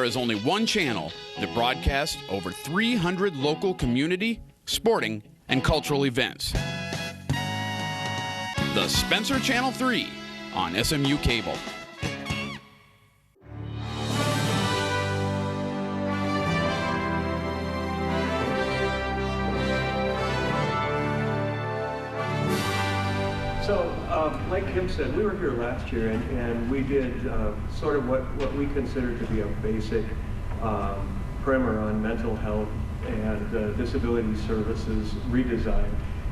There is only one channel that broadcasts over 300 local community, sporting, and cultural events. The Spencer Channel 3 on SMU Cable. So, like Kim said, we were here last year and we did sort of what we consider to be a basic primer on mental health and disability services redesign.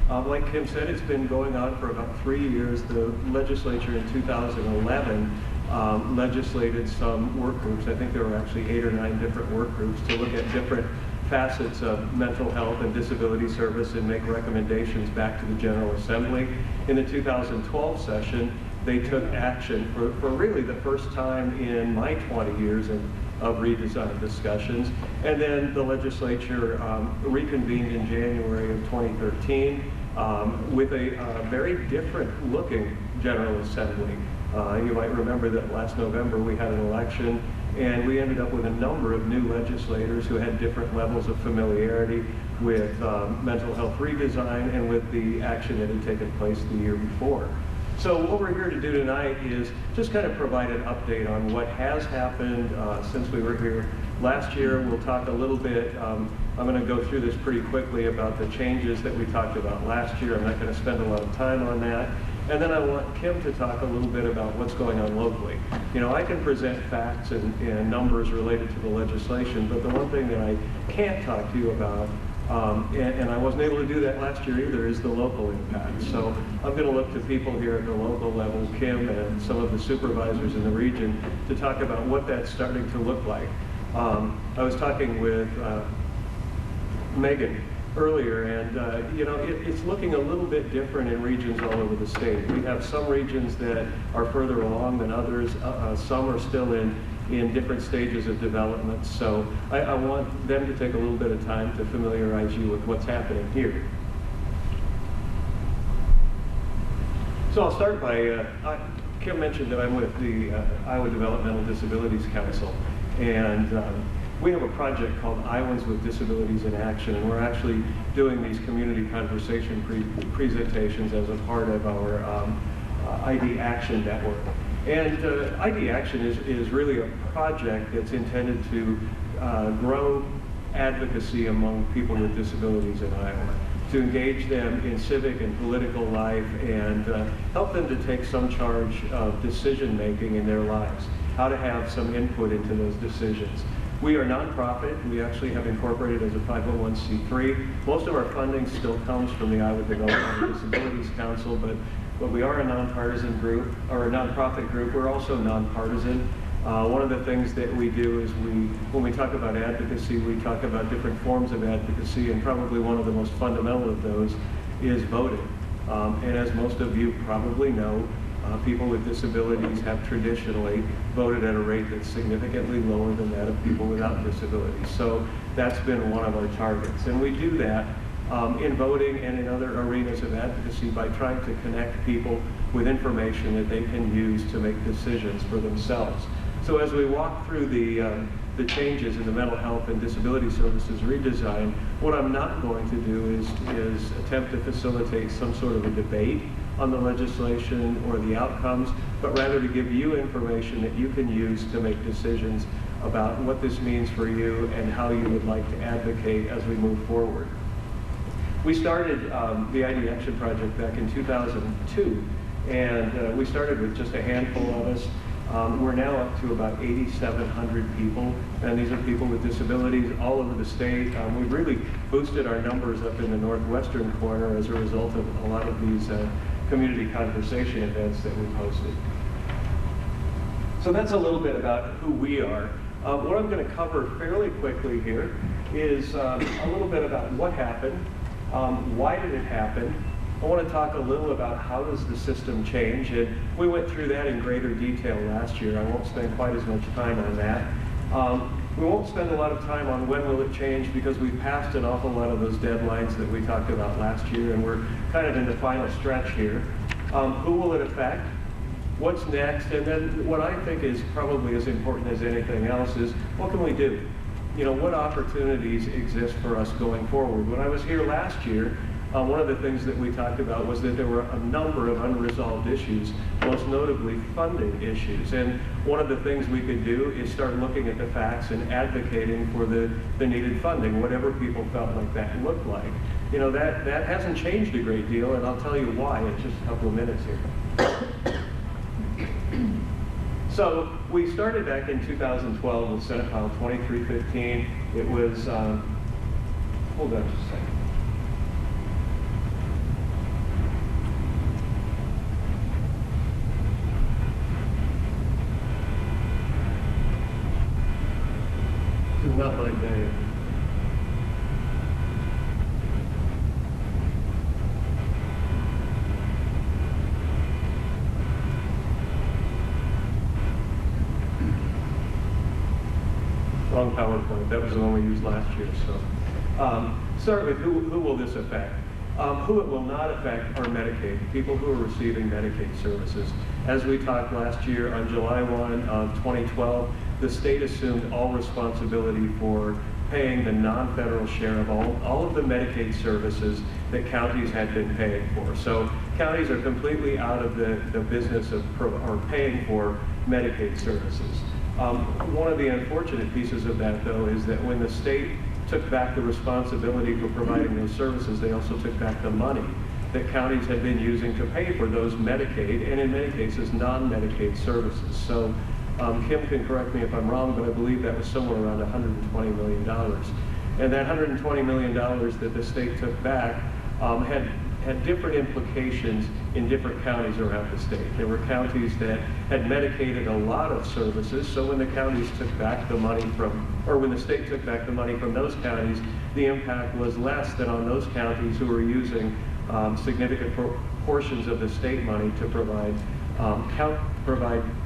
Like Kim said, it's been going on for about 3 years. The legislature in 2011 legislated some work groups. I think there were actually 8 or 9 different work groups to look at different facets of mental health and disability service and make recommendations back to the General Assembly. In the 2012 session, they took action for really the first time in my 20 years of redesign discussions. And then the legislature reconvened in January of 2013 with a very different looking General Assembly. You might remember that last November we had an election and we ended up with a number of new legislators who had different levels of familiarity with mental health redesign and with the action that had taken place the year before. So what we're here to do tonight is just kind of provide an update on what has happened since we were here last year. We'll talk a little bit, I'm going to go through this pretty quickly about the changes that we talked about last year. I'm not going to spend a lot of time on that. And then I want Kim to talk a little bit about what's going on locally. You know, I can present facts and numbers related to the legislation, but the one thing that I can't talk to you about, and I wasn't able to do that last year either, is the local impact. So I'm going to look to people here at the local level, Kim and some of the supervisors in the region, to talk about what that's starting to look like. I was talking with Megan earlier, and you know, it's looking a little bit different in regions all over the state. We have some regions that are further along than others. Some are still in different stages of development. So I want them to take a little bit of time to familiarize you with what's happening here. So I'll start by, Kim mentioned that I'm with the Iowa Developmental Disabilities Council, and we have a project called Iowans with Disabilities in Action, and we're actually doing these community conversation presentations as a part of our ID Action Network. And ID Action is really a project that's intended to grow advocacy among people with disabilities in Iowa, to engage them in civic and political life and help them to take some charge of decision making in their lives, how to have some input into those decisions. We are nonprofit. We actually have incorporated as a 501c3. Most of our funding still comes from the Iowa Developmental Disabilities Council, but we are a nonpartisan group, or a nonprofit group. We're also nonpartisan. One of the things that we do is when we talk about advocacy, we talk about different forms of advocacy, and probably one of the most fundamental of those is voting. And as most of you probably know, people with disabilities have traditionally voted at a rate that's significantly lower than that of people without disabilities. So that's been one of our targets. And we do that in voting and in other arenas of advocacy by trying to connect people with information that they can use to make decisions for themselves. So as we walk through the changes in the mental health and disability services redesign, what I'm not going to do is attempt to facilitate some sort of a debate on the legislation or the outcomes, but rather to give you information that you can use to make decisions about what this means for you and how you would like to advocate as we move forward. We started the ID Action Project back in 2002, and we started with just a handful of us. We're now up to about 8,700 people, and these are people with disabilities all over the state. We've really boosted our numbers up in the northwestern corner as a result of a lot of these community conversation events that we've hosted. So that's a little bit about who we are. What I'm going to cover fairly quickly here is a little bit about what happened, why did it happen. I want to talk a little about how does the system change, and we went through that in greater detail last year. I won't spend quite as much time on that. We won't spend a lot of time on when will it change because we passed an awful lot of those deadlines that we talked about last year, and we're kind of in the final stretch here. Who will it affect? what's next, and then what I think is probably as important as anything else is, what can we do? You know, what opportunities exist for us going forward? When I was here last year, one of the things that we talked about was that there were a number of unresolved issues, most notably funding issues. And one of the things we could do is start looking at the facts and advocating for the needed funding, whatever people felt like that looked like. You know, that hasn't changed a great deal, and I'll tell you why in just a couple of minutes here. So we started back in 2012 with Senate File 2315. It was, hold on just a second. This is not my day. Wrong PowerPoint. That was the one we used last year. So, start with who will this affect? Who it will not affect are Medicaid, people who are receiving Medicaid services. As we talked last year, on July 1 of 2012, the state assumed all responsibility for paying the non-federal share of all of the Medicaid services that counties had been paying for. So counties are completely out of the business of paying for Medicaid services. One of the unfortunate pieces of that, though, is that when the state took back the responsibility for providing those services, they also took back the money that counties had been using to pay for those Medicaid, and in many cases, non-Medicaid services. So Kim can correct me if I'm wrong, but I believe that was somewhere around $120 million. And that $120 million that the state took back had different implications in different counties around the state. There were counties that had Medicaided a lot of services, so when the counties took back the money when the state took back the money from those counties, the impact was less than on those counties who were using significant portions of the state money to provide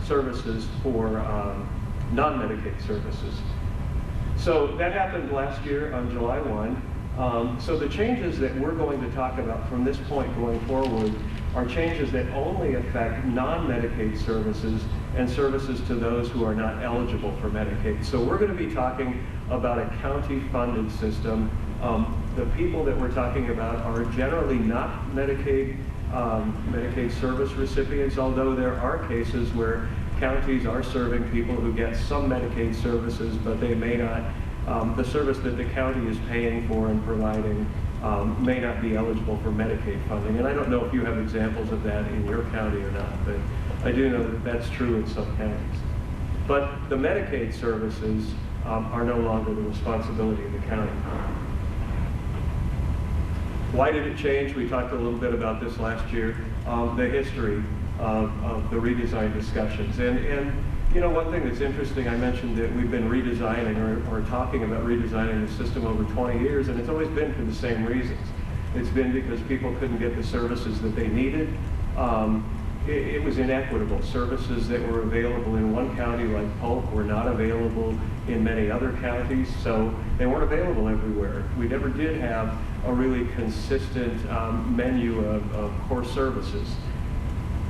services for non-Medicaid services. So that happened last year on July 1. So the changes that we're going to talk about from this point going forward are changes that only affect non-Medicaid services and services to those who are not eligible for Medicaid. So we're going to be talking about a county-funded system. The people that we're talking about are generally not Medicaid service recipients, although there are cases where counties are serving people who get some Medicaid services, but they may not, the service that the county is paying for and providing may not be eligible for Medicaid funding. And I don't know if you have examples of that in your county or not, but I do know that that's true in some counties. But the Medicaid services are no longer the responsibility of the county. Why did it change? We talked a little bit about this last year, the history of the redesign discussions. And you know, one thing that's interesting, I mentioned that we've been redesigning or talking about redesigning the system over 20 years, and it's always been for the same reasons. It's been because people couldn't get the services that they needed. It was inequitable. Services that were available in one county, like Polk, were not available in many other counties, so they weren't available everywhere. We never did have a really consistent menu of core services.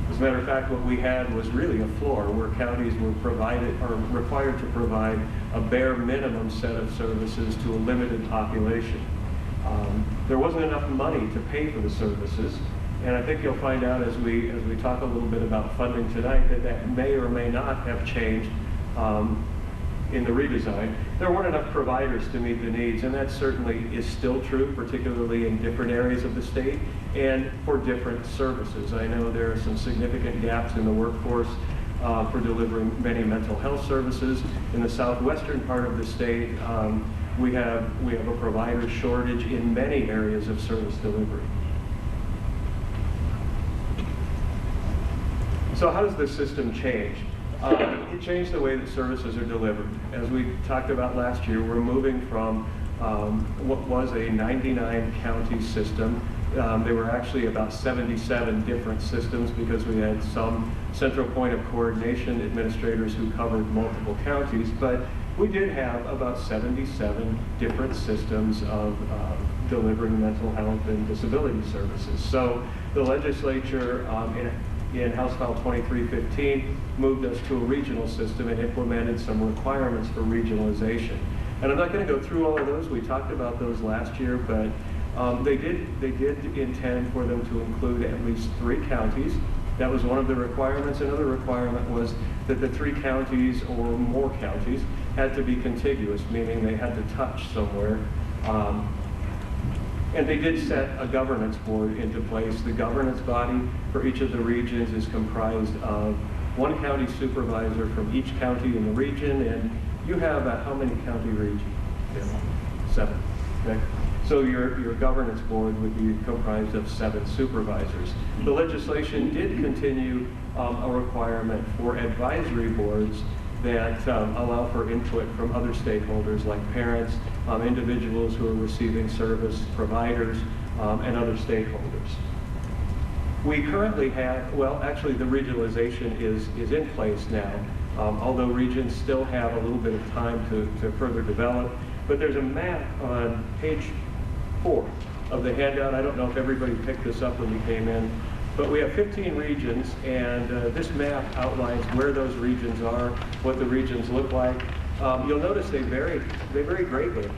As a matter of fact, what we had was really a floor where counties were required to provide a bare minimum set of services to a limited population. There wasn't enough money to pay for the services, and I think you'll find out as we talk a little bit about funding tonight that may or may not have changed in the redesign. There weren't enough providers to meet the needs, and that certainly is still true, particularly in different areas of the state and for different services. I know there are some significant gaps in the workforce for delivering many mental health services. In the southwestern part of the state, we have a provider shortage in many areas of service delivery. So how does the system change? It changed the way that services are delivered. As we talked about last year, we're moving from what was a 99 county system. There were actually about 77 different systems because we had some central point of coordination administrators who covered multiple counties, but we did have about 77 different systems of delivering mental health and disability services. So the legislature, in House File 2315 moved us to a regional system and implemented some requirements for regionalization. And I'm not going to go through all of those. We talked about those last year, but they did intend for them to include at least 3 counties. That was one of the requirements. Another requirement was that the 3 counties or more counties had to be contiguous, meaning they had to touch somewhere. And they did set a governance board into place. The governance body for each of the regions is comprised of 1 county supervisor from each county in the region. And you have how many county regions? 7. Okay. So your governance board would be comprised of 7 supervisors. The legislation did continue a requirement for advisory boards that allow for input from other stakeholders like parents, individuals who are receiving service, providers, and other stakeholders. We currently have, well, actually the regionalization is in place now, although regions still have a little bit of time to further develop. But there's a map on page 4 of the handout. I don't know if everybody picked this up when you came in, but we have 15 regions, and this map outlines where those regions are, what the regions look like. You'll notice they vary greatly.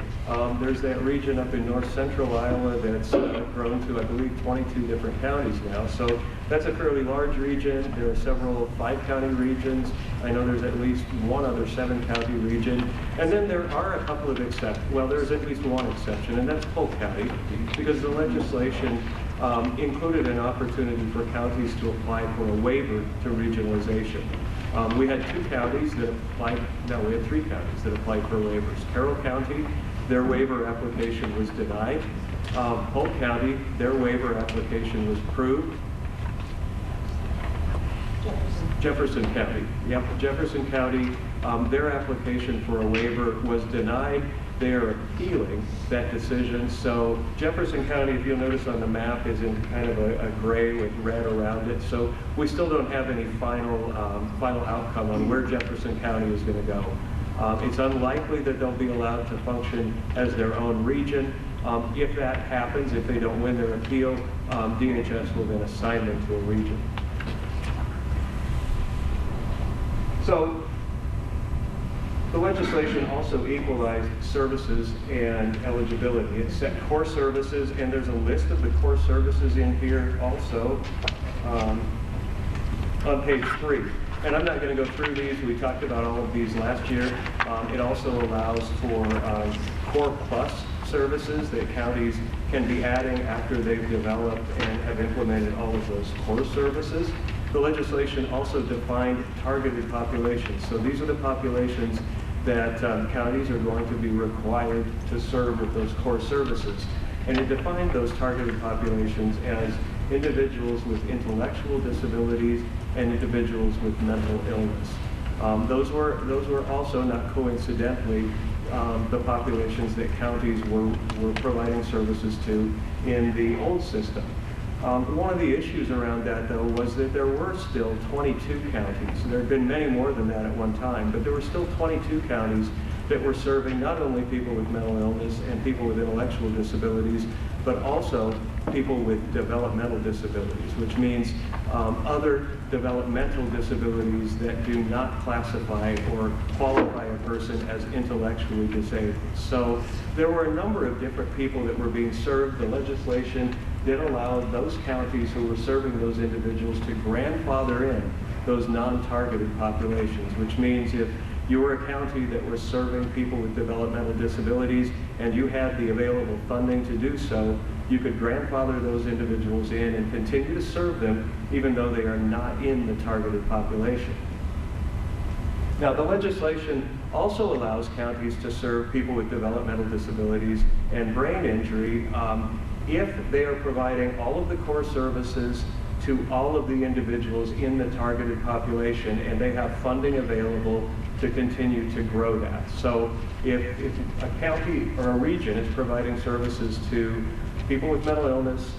There's that region up in north central Iowa that's grown to, I believe, 22 different counties now. So that's a fairly large region. There are several 5-county regions. I know there's at least one other 7-county region. And then there are a couple of exceptions. Well, there's at least one exception, and that's Polk County, because the legislation included an opportunity for counties to apply for a waiver to regionalization. We had 2 counties that applied, no, we had 3 counties that applied for waivers. Carroll County, their waiver application was denied. Polk County, their waiver application was approved. Jefferson County, yep, Jefferson County, their application for a waiver was denied. They are appealing that decision. So Jefferson County, if you'll notice on the map, is in kind of a gray with red around it. So we still don't have any final outcome on where Jefferson County is going to go. It's unlikely that they'll be allowed to function as their own region. If that happens, if they don't win their appeal, DHS will then assign them to a region. So the legislation also equalized services and eligibility. It set core services, and there's a list of the core services in here also on page 3. And I'm not going to go through these. We talked about all of these last year. It also allows for core plus services that counties can be adding after they've developed and have implemented all of those core services. The legislation also defined targeted populations. So these are the populations that counties are going to be required to serve with those core services. And it defined those targeted populations as individuals with intellectual disabilities and individuals with mental illness. Those were also, not coincidentally, the populations that counties were providing services to in the old system. One of the issues around that, though, was that there were still 22 counties. There had been many more than that at one time, but there were still 22 counties that were serving not only people with mental illness and people with intellectual disabilities, but also people with developmental disabilities, which means other developmental disabilities that do not classify or qualify a person as intellectually disabled. So there were a number of different people that were being served. The legislation did allow those counties who were serving those individuals to grandfather in those non-targeted populations, which means if you were a county that was serving people with developmental disabilities and you had the available funding to do so, you could grandfather those individuals in and continue to serve them even though they are not in the targeted population. Now, the legislation also allows counties to serve people with developmental disabilities and brain injury if they are providing all of the core services to all of the individuals in the targeted population and they have funding available to continue to grow that. So if a county or a region is providing services to people with mental illness,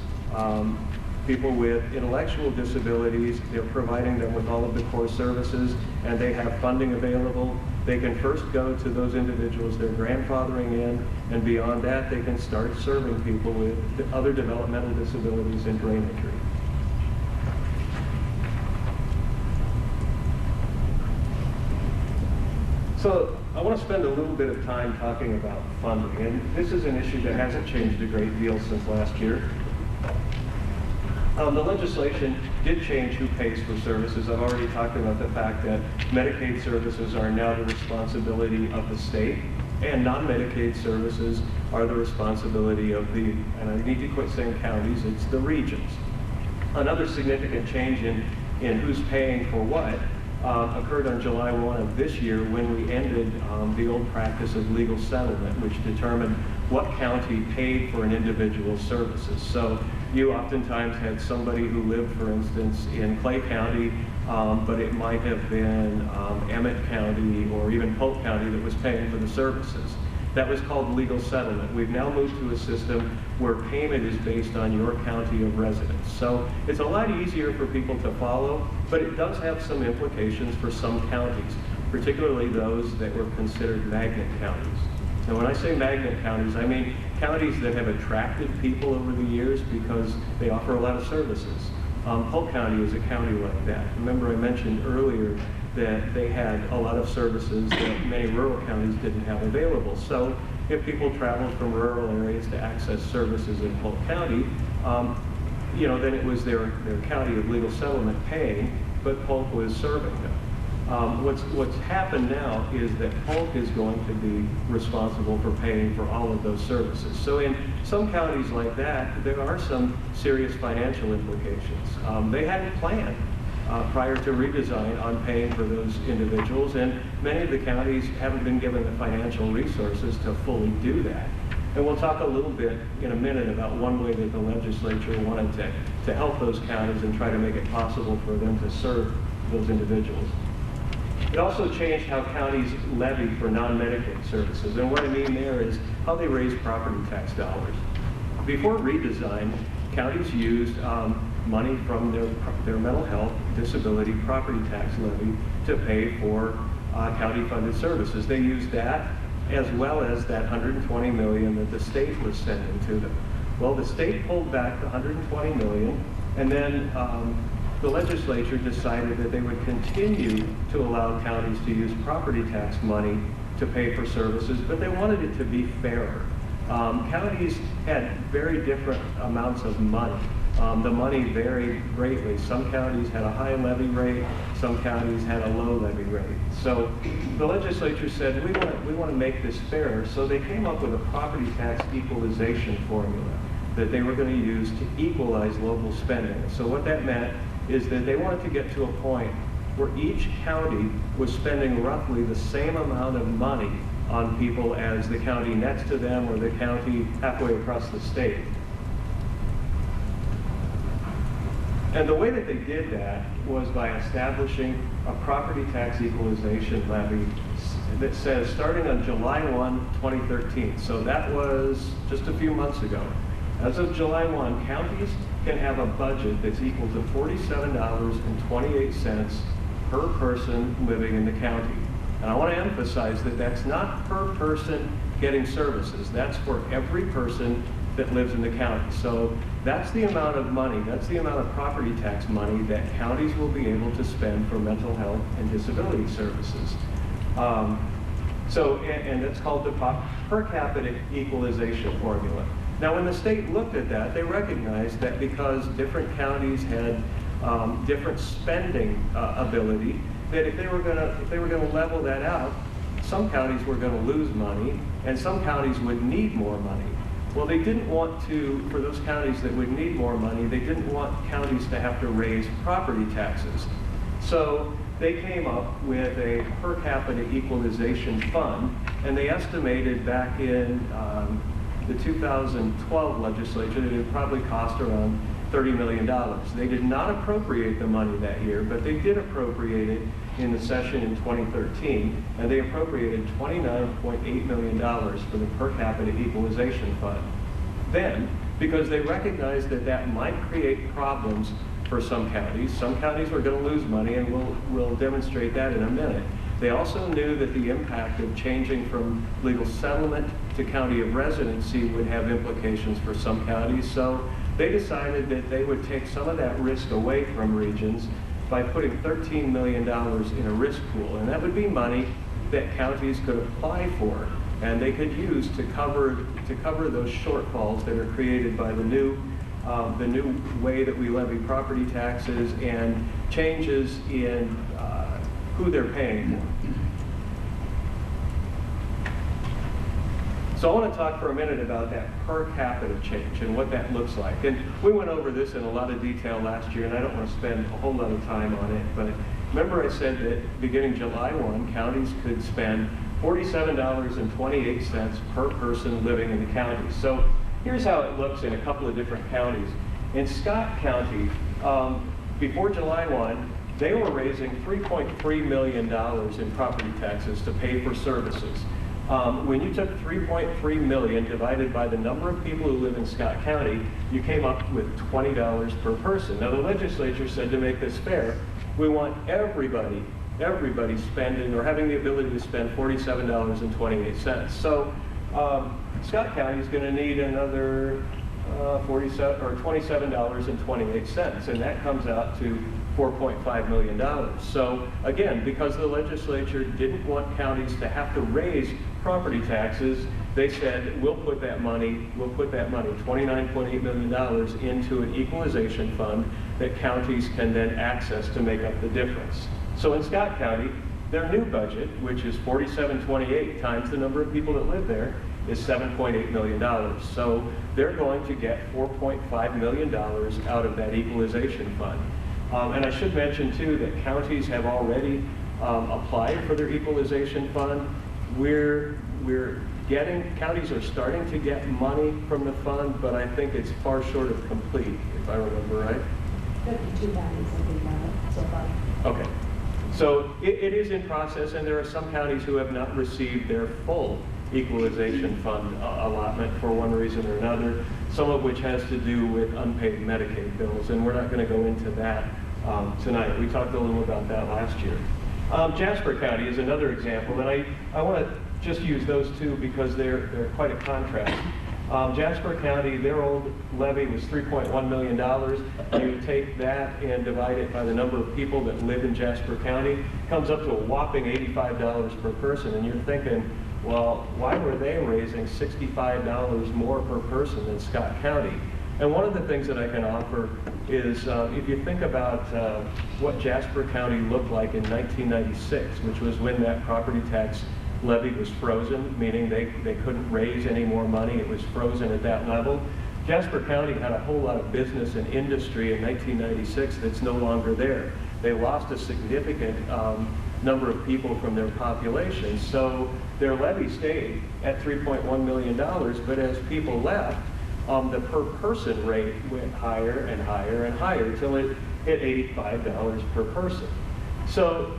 people with intellectual disabilities, they're providing them with all of the core services and they have funding available, they can first go to those individuals they're grandfathering in, and beyond that they can start serving people with other developmental disabilities and brain injury. So I want to spend a little bit of time talking about funding, and this is an issue that hasn't changed a great deal since last year. The legislation did change who pays for services. I've already talked about the fact that Medicaid services are now the responsibility of the state, and non-Medicaid services are the responsibility of the, and I need to quit saying counties, it's the regions. Another significant change in who's paying for what occurred on July 1 of this year when we ended the old practice of legal settlement, which determined what county paid for an individual's services. So you oftentimes had somebody who lived, for instance, in Clay County, but it might have been Emmett County or even Polk County that was paying for the services. That was called legal settlement. We've now moved to a system where payment is based on your county of residence. So it's a lot easier for people to follow, but it does have some implications for some counties, particularly those that were considered magnet counties. Now, when I say magnet counties, I mean counties that have attracted people over the years because they offer a lot of services. Polk County is a county like that. Remember, I mentioned earlier that they had a lot of services that many rural counties didn't have available. So if people traveled from rural areas to access services in Polk County, then it was their county of legal settlement paying, but Polk was serving them. What's happened now is that Polk is going to be responsible for paying for all of those services. So in some counties like that, there are some serious financial implications. They hadn't planned prior to redesign on paying for those individuals, and many of the counties haven't been given the financial resources to fully do that. And we'll talk a little bit in a minute about one way that the legislature wanted to help those counties and try to make it possible for them to serve those individuals. It also changed how counties levy for non-Medicaid services, and what I mean there is how they raise property tax dollars. Before redesign, counties used money from their mental health, disability, property tax levy to pay for county-funded services. They used that as well as that $120 million that the state was sending to them. Well, the state pulled back the $120 million, and then the legislature decided that they would continue to allow counties to use property tax money to pay for services, but they wanted it to be fairer. Counties had very different amounts of money. The money varied greatly. Some counties had a high levy rate, some counties had a low levy rate. So the legislature said, we want to make this fair, so they came up with a property tax equalization formula that they were going to use to equalize local spending. So what that meant is that they wanted to get to a point where each county was spending roughly the same amount of money on people as the county next to them or the county halfway across the state. And the way that they did that was by establishing a property tax equalization levy that says starting on July 1, 2013, so that was just a few months ago, as of July 1, counties can have a budget that's equal to $47.28 per person living in the county. And I want to emphasize that that's not per person getting services. That's for every person that lives in the county. So that's the amount of money, that's the amount of property tax money that counties will be able to spend for mental health and disability services. And that's called the per capita equalization formula. Now, when the state looked at that, they recognized that because different counties had different spending ability, that if they were going to level that out, some counties were going to lose money, and some counties would need more money. Well, they didn't want to, for those counties that would need more money, they didn't want counties to have to raise property taxes. So they came up with a per capita equalization fund, and they estimated back in the 2012 legislature that it would probably cost around $30 million. They did not appropriate the money that year, but they did appropriate it in the session in 2013, and they appropriated $29.8 million for the per capita equalization fund. Then, because they recognized that that might create problems for some counties were going to lose money, and we'll demonstrate that in a minute. They also knew that the impact of changing from legal settlement to county of residency would have implications for some counties, so they decided that they would take some of that risk away from regions by putting $13 million in a risk pool. And that would be money that counties could apply for and they could use to cover those shortfalls that are created by the new way that we levy property taxes and changes in who they're paying for. So I want to talk for a minute about that per capita change and what that looks like. And we went over this in a lot of detail last year, and I don't want to spend a whole lot of time on it, but remember I said that beginning July 1, counties could spend $47.28 per person living in the county. So here's how it looks in a couple of different counties. In Scott County, before July 1, they were raising $3.3 million in property taxes to pay for services. When you took $3.3 million divided by the number of people who live in Scott County, you came up with $20 per person. Now the legislature said to make this fair, we want everybody spending or having the ability to spend $47.28. So Scott County is going to need another $27.28, and that comes out to $4.5 million. So again, because the legislature didn't want counties to have to raise property taxes, they said we'll put that money, $29.8 million, into an equalization fund that counties can then access to make up the difference. So in Scott County, their new budget, which is $47.28 times the number of people that live there, is $7.8 million. So they're going to get $4.5 million out of that equalization fund. And I should mention too that counties have already applied for their equalization fund. Counties are starting to get money from the fund, but I think it's far short of complete, if I remember right. 52 counties have been done so far. Okay. So it is in process, and there are some counties who have not received their full equalization fund allotment for one reason or another, some of which has to do with unpaid Medicaid bills, and we're not going to go into that tonight. We talked a little about that last year. Jasper County is another example, and I want to just use those two because they're quite a contrast. Jasper County, their old levy was $3.1 million. You take that and divide it by the number of people that live in Jasper County, comes up to a whopping $85 per person, and you're thinking, well, why were they raising $65 more per person than Scott County? And one of the things that I can offer is if you think about what Jasper County looked like in 1996, which was when that property tax levy was frozen, meaning they couldn't raise any more money, it was frozen at that level. Jasper County had a whole lot of business and industry in 1996 that's no longer there. They lost a significant number of people from their population, so their levy stayed at $3.1 million, but as people left, the per person rate went higher and higher and higher until it hit $85 per person. So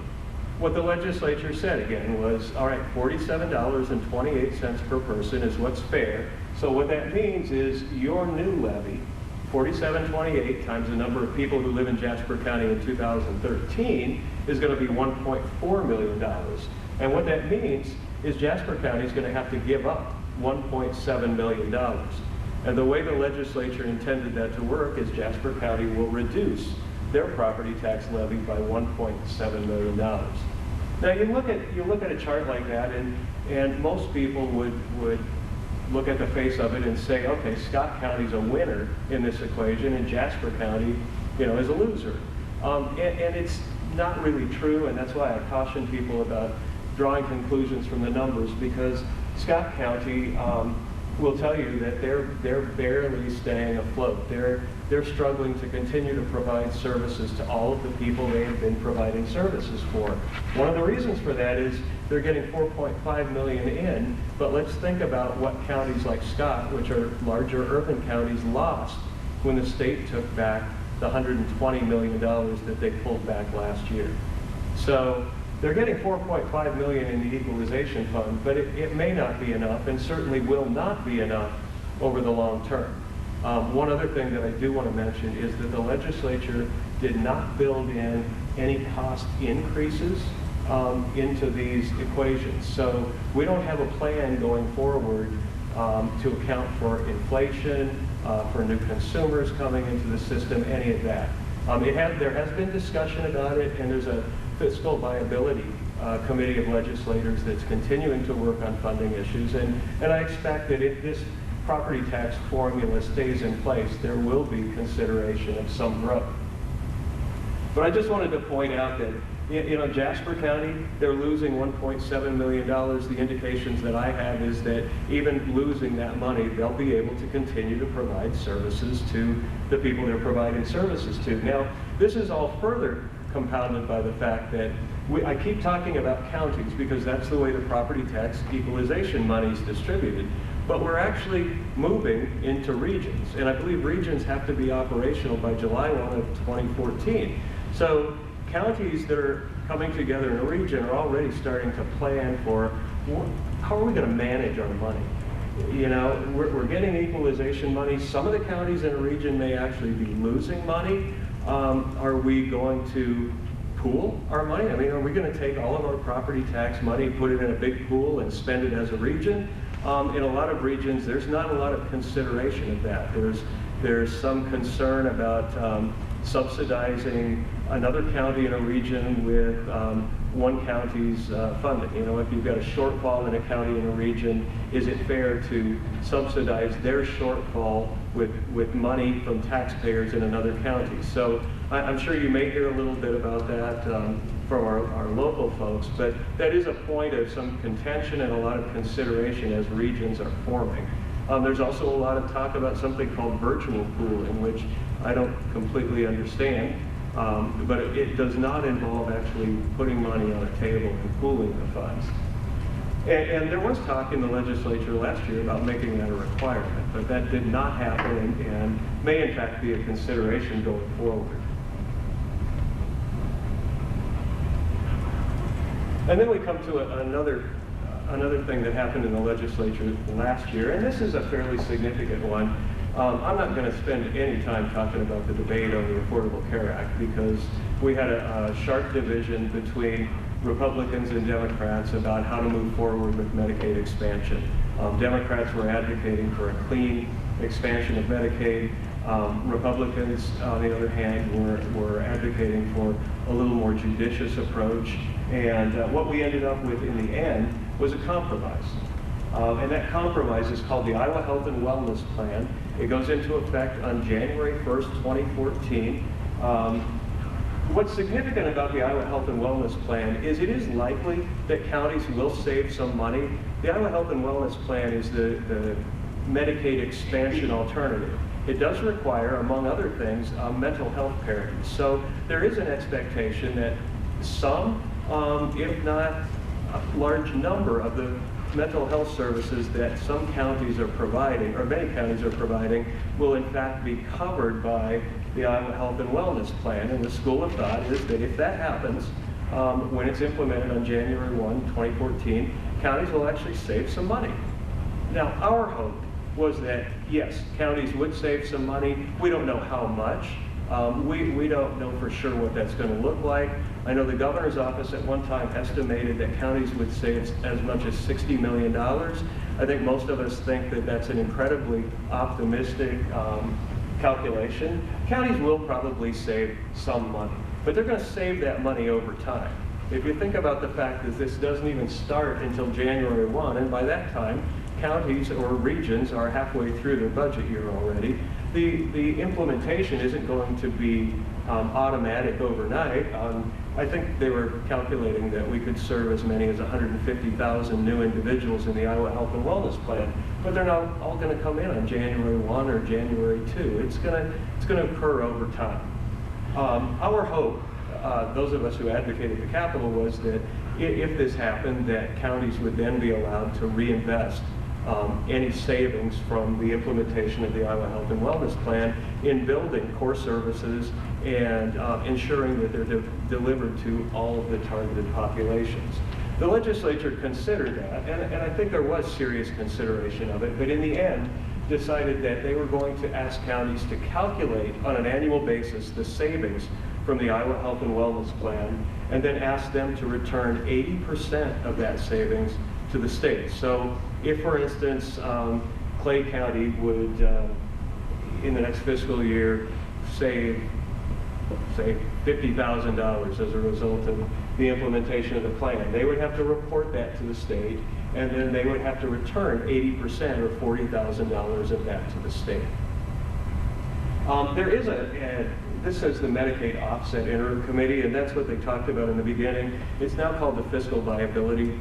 what the legislature said again was, all right, $47.28 per person is what's fair. So what that means is your new levy, $47.28 times the number of people who live in Jasper County in 2013, is going to be $1.4 million. And what that means is Jasper County is going to have to give up $1.7 million. And the way the legislature intended that to work is Jasper County will reduce their property tax levy by $1.7 million. Now you look at a chart like that, and most people would look at the face of it and say, okay, Scott County's a winner in this equation, and Jasper County, is a loser. And it's not really true, and that's why I caution people about drawing conclusions from the numbers, because Scott County will tell you that they're barely staying afloat. They're struggling to continue to provide services to all of the people they have been providing services for. One of the reasons for that is they're getting $4.5 million in, but let's think about what counties like Scott, which are larger urban counties, lost when the state took back the $120 million that they pulled back last year. So they're getting $4.5 million in the equalization fund, but it may not be enough, and certainly will not be enough over the long term. One other thing that I do want to mention is that the legislature did not build in any cost increases into these equations. So we don't have a plan going forward to account for inflation, for new consumers coming into the system, any of that. There has been discussion about it, and there's a fiscal viability committee of legislators that's continuing to work on funding issues, and I expect that if this property tax formula stays in place, there will be consideration of some growth. But I just wanted to point out that, you know, Jasper County, they're losing $1.7 million. The indications that I have is that even losing that money, they'll be able to continue to provide services to the people they're providing services to. Now, this is all further compounded by the fact that I keep talking about counties because that's the way the property tax equalization money is distributed. But we're actually moving into regions, and I believe regions have to be operational by July 1 of 2014. So counties that are coming together in a region are already starting to plan for how are we going to manage our money. You know, we're getting equalization money. Some of the counties in a region may actually be losing money. Are we going to pool our money? I mean, are we going to take all of our property tax money, put it in a big pool, and spend it as a region? In a lot of regions, there's not a lot of consideration of that. There's some concern about subsidizing another county in a region with one county's funding. You know, if you've got a shortfall in a county in a region, is it fair to subsidize their shortfall with money from taxpayers in another county? So I'm sure you may hear a little bit about that from our local folks, but that is a point of some contention and a lot of consideration as regions are forming. There's also a lot of talk about something called virtual pooling, which I don't completely understand, but it does not involve actually putting money on a table and pooling the funds. And there was talk in the legislature last year about making that a requirement, but that did not happen and may in fact be a consideration going forward. And then we come to another thing that happened in the legislature last year, and this is a fairly significant one. I'm not going to spend any time talking about the debate on the Affordable Care Act because we had a sharp division between Republicans and Democrats about how to move forward with Medicaid expansion. Democrats were advocating for a clean expansion of Medicaid. Republicans, on the other hand, were advocating for a little more judicious approach. And what we ended up with in the end was a compromise. And that compromise is called the Iowa Health and Wellness Plan. It goes into effect on January 1st, 2014. What's significant about the Iowa Health and Wellness Plan is it is likely that counties will save some money. The Iowa Health and Wellness Plan is the Medicaid expansion alternative. It does require, among other things, mental health parity. So there is an expectation that some, if not a large number of the mental health services that some counties are providing, or many counties are providing, will in fact be covered by the Iowa Health and Wellness Plan. And the school of thought is that if that happens, when it's implemented on January 1, 2014, counties will actually save some money. Now, our hope was that, yes, counties would save some money. We don't know how much. We don't know for sure what that's going to look like. I know the governor's office at one time estimated that counties would save as much as $60 million. I think most of us think that that's an incredibly optimistic calculation. Counties will probably save some money, but they're going to save that money over time. If you think about the fact that this doesn't even start until January 1, and by that time, counties or regions are halfway through their budget year already, the implementation isn't going to be automatic overnight. I think they were calculating that we could serve as many as 150,000 new individuals in the Iowa Health and Wellness Plan, but they're not all going to come in on January 1 or January 2. It's going to occur over time. Our hope, those of us who advocated the Capitol, was that if this happened, that counties would then be allowed to reinvest any savings from the implementation of the Iowa Health and Wellness Plan in building core services and ensuring that they're delivered to all of the targeted populations. The legislature considered that, and I think there was serious consideration of it, but in the end decided that they were going to ask counties to calculate on an annual basis the savings from the Iowa Health and Wellness Plan, and then ask them to return 80% of that savings to the state. So if, for instance, Clay County would, in the next fiscal year, save, say, $50,000 as a result of the implementation of the plan. They would have to report that to the state, and then they would have to return 80% or $40,000 of that to the state. There is this is the Medicaid Offset Interim Committee, and that's what they talked about in the beginning. It's now called the Fiscal Viability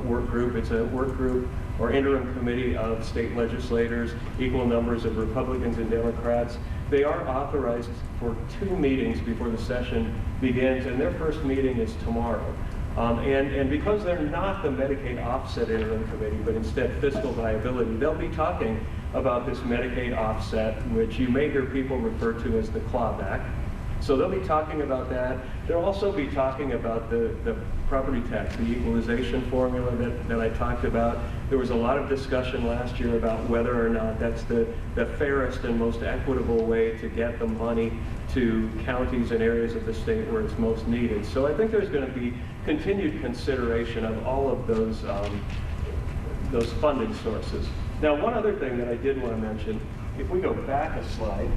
Work Group. It's a work group or interim committee of state legislators, equal numbers of Republicans and Democrats. They are authorized for 2 meetings before the session begins, and their first meeting is tomorrow. And because they're not the Medicaid Offset Interim Committee, but instead Fiscal Viability, they'll be talking about this Medicaid offset, which you may hear people refer to as the clawback. So they'll be talking about that. They'll also be talking about the property tax, the equalization formula that I talked about. There was a lot of discussion last year about whether or not that's the fairest and most equitable way to get the money to counties and areas of the state where it's most needed. So I think there's going to be continued consideration of all of those funding sources. Now, one other thing that I did want to mention, if we go back a slide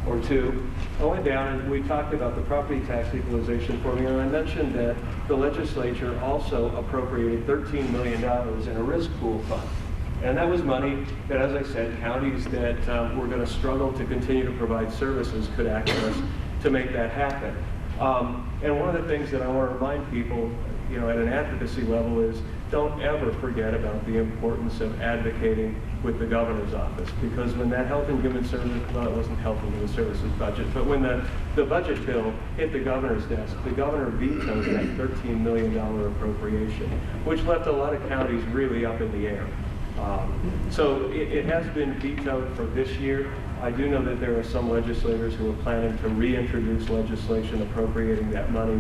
or two, I went down and we talked about the property tax equalization formula, and I mentioned that the legislature also appropriated $13 million in a risk pool fund. And that was money that, as I said, counties that were going to struggle to continue to provide services could access to make that happen. And one of the things that I want to remind people, at an advocacy level is don't ever forget about the importance of advocating with the governor's office, because when that Health and Human Services, well, it wasn't Health and Human Services budget, but when the budget bill hit the governor's desk, the governor vetoed that $13 million appropriation, which left a lot of counties really up in the air. So it has been vetoed for this year. I do know that there are some legislators who are planning to reintroduce legislation appropriating that money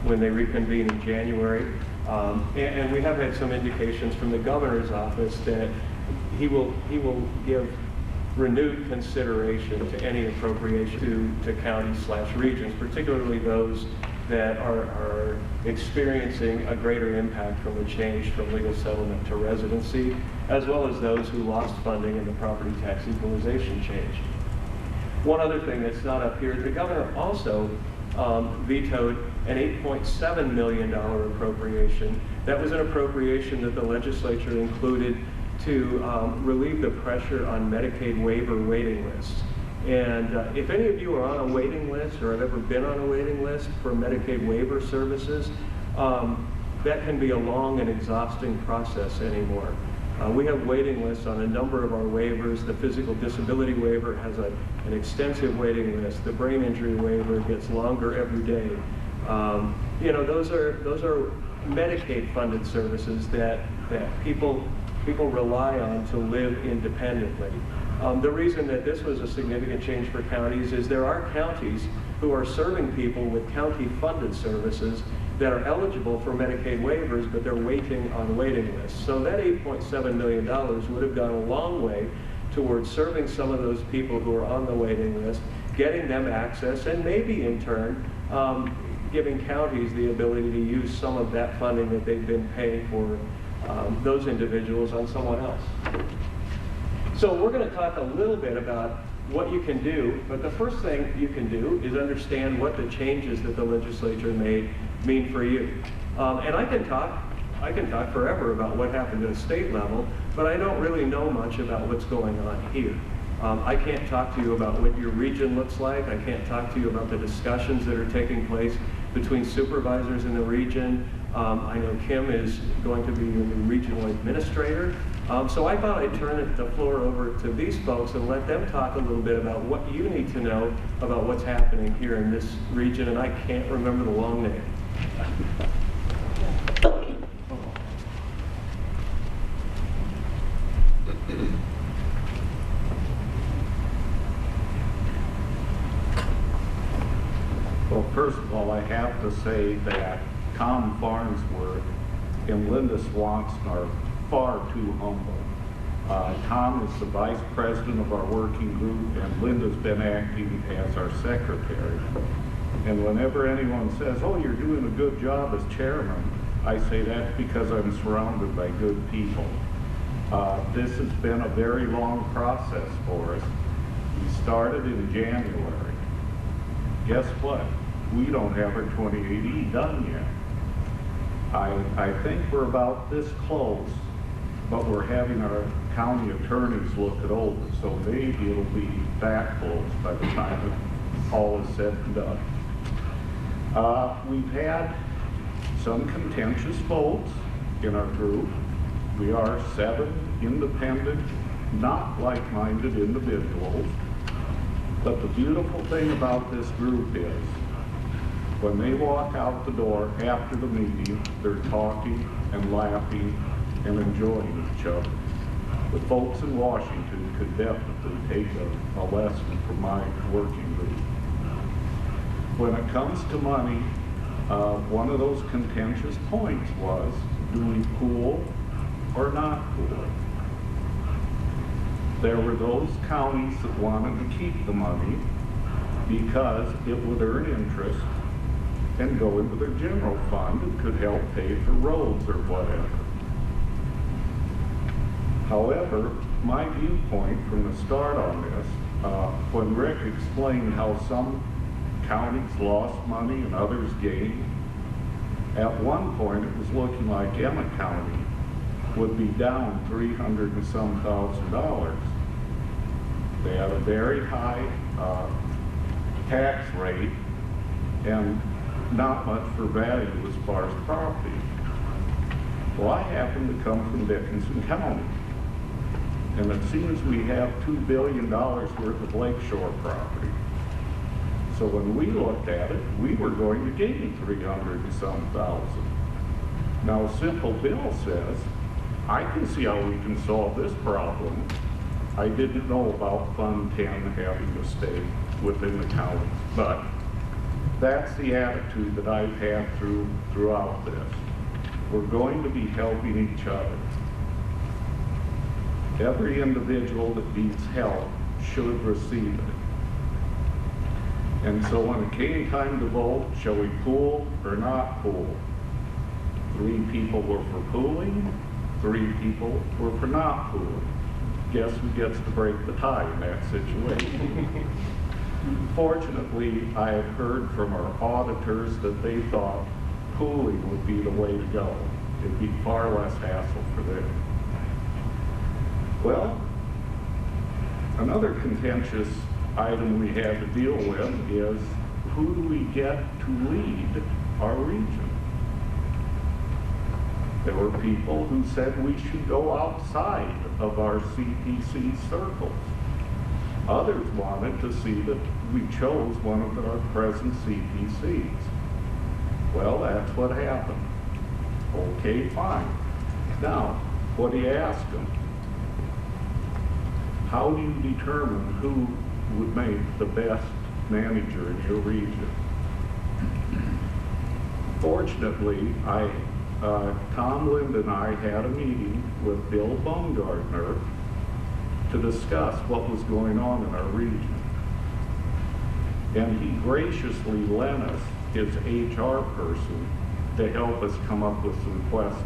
when they reconvene in January. And we have had some indications from the governor's office that he will give renewed consideration to any appropriation to counties/regions, particularly those that are experiencing a greater impact from the change from legal settlement to residency, as well as those who lost funding in the property tax equalization change. One other thing that's not up here, the governor also vetoed an $8.7 million appropriation. That was an appropriation that the legislature included to relieve the pressure on Medicaid waiver waiting lists. And if any of you are on a waiting list or have ever been on a waiting list for Medicaid waiver services, that can be a long and exhausting process anymore. We have waiting lists on a number of our waivers. The physical disability waiver has an extensive waiting list. The brain injury waiver gets longer every day. Those are Medicaid funded services that people rely on to live independently. The reason that this was a significant change for counties is there are counties who are serving people with county-funded services that are eligible for Medicaid waivers, but they're waiting on waiting lists. So that $8.7 million would have gone a long way towards serving some of those people who are on the waiting list, getting them access, and maybe in turn giving counties the ability to use some of that funding that they've been paying for those individuals on someone else. So we're going to talk a little bit about what you can do, but the first thing you can do is understand what the changes that the legislature made mean for you. And I can talk forever about what happened at a state level, but I don't really know much about what's going on here. I can't talk to you about what your region looks like. I can't talk to you about the discussions that are taking place between supervisors in the region. I know Kim is going to be your new regional administrator. So I thought I'd turn the floor over to these folks and let them talk a little bit about what you need to know about what's happening here in this region, and I can't remember the long name. Well, first of all, I have to say that Tom Farnsworth and Linda Swanson are far too humble. Tom is the vice president of our working group, and Linda's been acting as our secretary. And whenever anyone says, oh, you're doing a good job as chairman, I say that's because I'm surrounded by good people. This has been a very long process for us. We started in January. Guess what? we don't have our 28E done yet. I think we're about this close, but we're having our county attorneys look it over, so maybe it'll be that close by the time all is said and done. We've had some contentious votes in our group. We are 7 independent, not like-minded individuals. But the beautiful thing about this group is, when they walk out the door after the meeting, they're talking and laughing and enjoying each other. The folks in Washington could definitely take a lesson from my working group. When it comes to money, one of those contentious points was, do we pool or not pool? There were those counties that wanted to keep the money because it would earn interest and go into their general fund and could help pay for roads or whatever. However, my viewpoint from the start on this, when Rick explained how some counties lost money and others gained, at one point it was looking like Emmett County would be down $300 and some thousand. They had a very high tax rate and not much for value as far as property. Well, I happen to come from Dickinson County, and it seems we have $2 billion worth of lakeshore property. So when we looked at it, we were going to gain 300 and some thousand. Now, Simple Bill says, I can see how we can solve this problem. I didn't know about Fund 10 having to stay within the counties, but that's the attitude that I've had throughout this. We're going to be helping each other. Every individual that needs help should receive it. And so when it came time to vote, shall we pool or not pool? 3 people were for pooling, 3 people were for not pooling. Guess who gets to break the tie in that situation? Fortunately, I have heard from our auditors that they thought pooling would be the way to go. It'd be far less hassle for them. Well, another contentious item we had to deal with is, who do we get to lead our region? There were people who said we should go outside of our CPC circles. Others wanted to see that we chose one of our present CPCs. Well, that's what happened. Okay, fine. Now, what do you ask them? How do you determine who would make the best manager in your region? Fortunately, Tom Lind and I had a meeting with Bill Baumgartner to discuss what was going on in our region. And he graciously lent us his HR person to help us come up with some questions.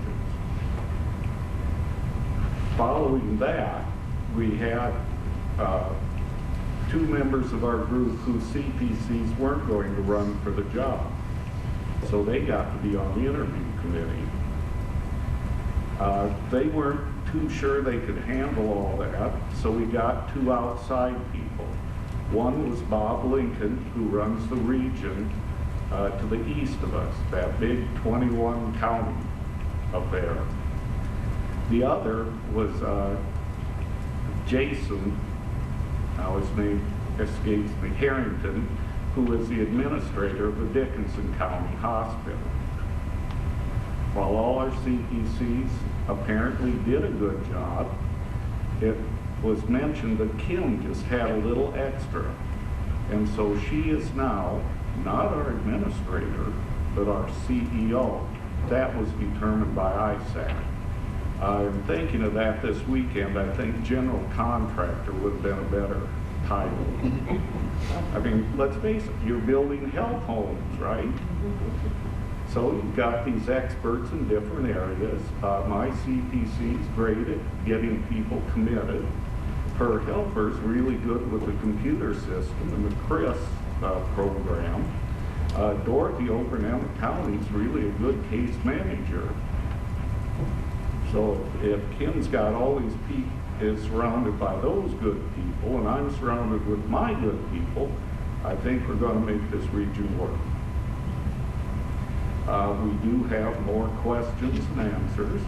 Following that, we had 2 members of our group whose CPCs weren't going to run for the job. So they got to be on the interview committee. They weren't too sure they could handle all that, so we got 2 outside people. One was Bob Lincoln, who runs the region to the east of us, that big 21 county up there. The other was Jason, now his name escapes me, Harrington, who is the administrator of the Dickinson County Hospital. While all our CPCs apparently did a good job, it was mentioned that Kim just had a little extra. And so she is now not our administrator, but our CEO. That was determined by ISAC. I'm thinking of that this weekend. I think general contractor would have been a better title. I mean, let's face it, you're building health homes, right? So you've got these experts in different areas. My CPC is great at getting people committed. Her helper's really good with the computer system and the CRIS program. Dorothy over in Emmett County is really a good case manager. So if Kim's got all these people, is surrounded by those good people, and I'm surrounded with my good people, I think we're going to make this region work. We do have more questions and answers.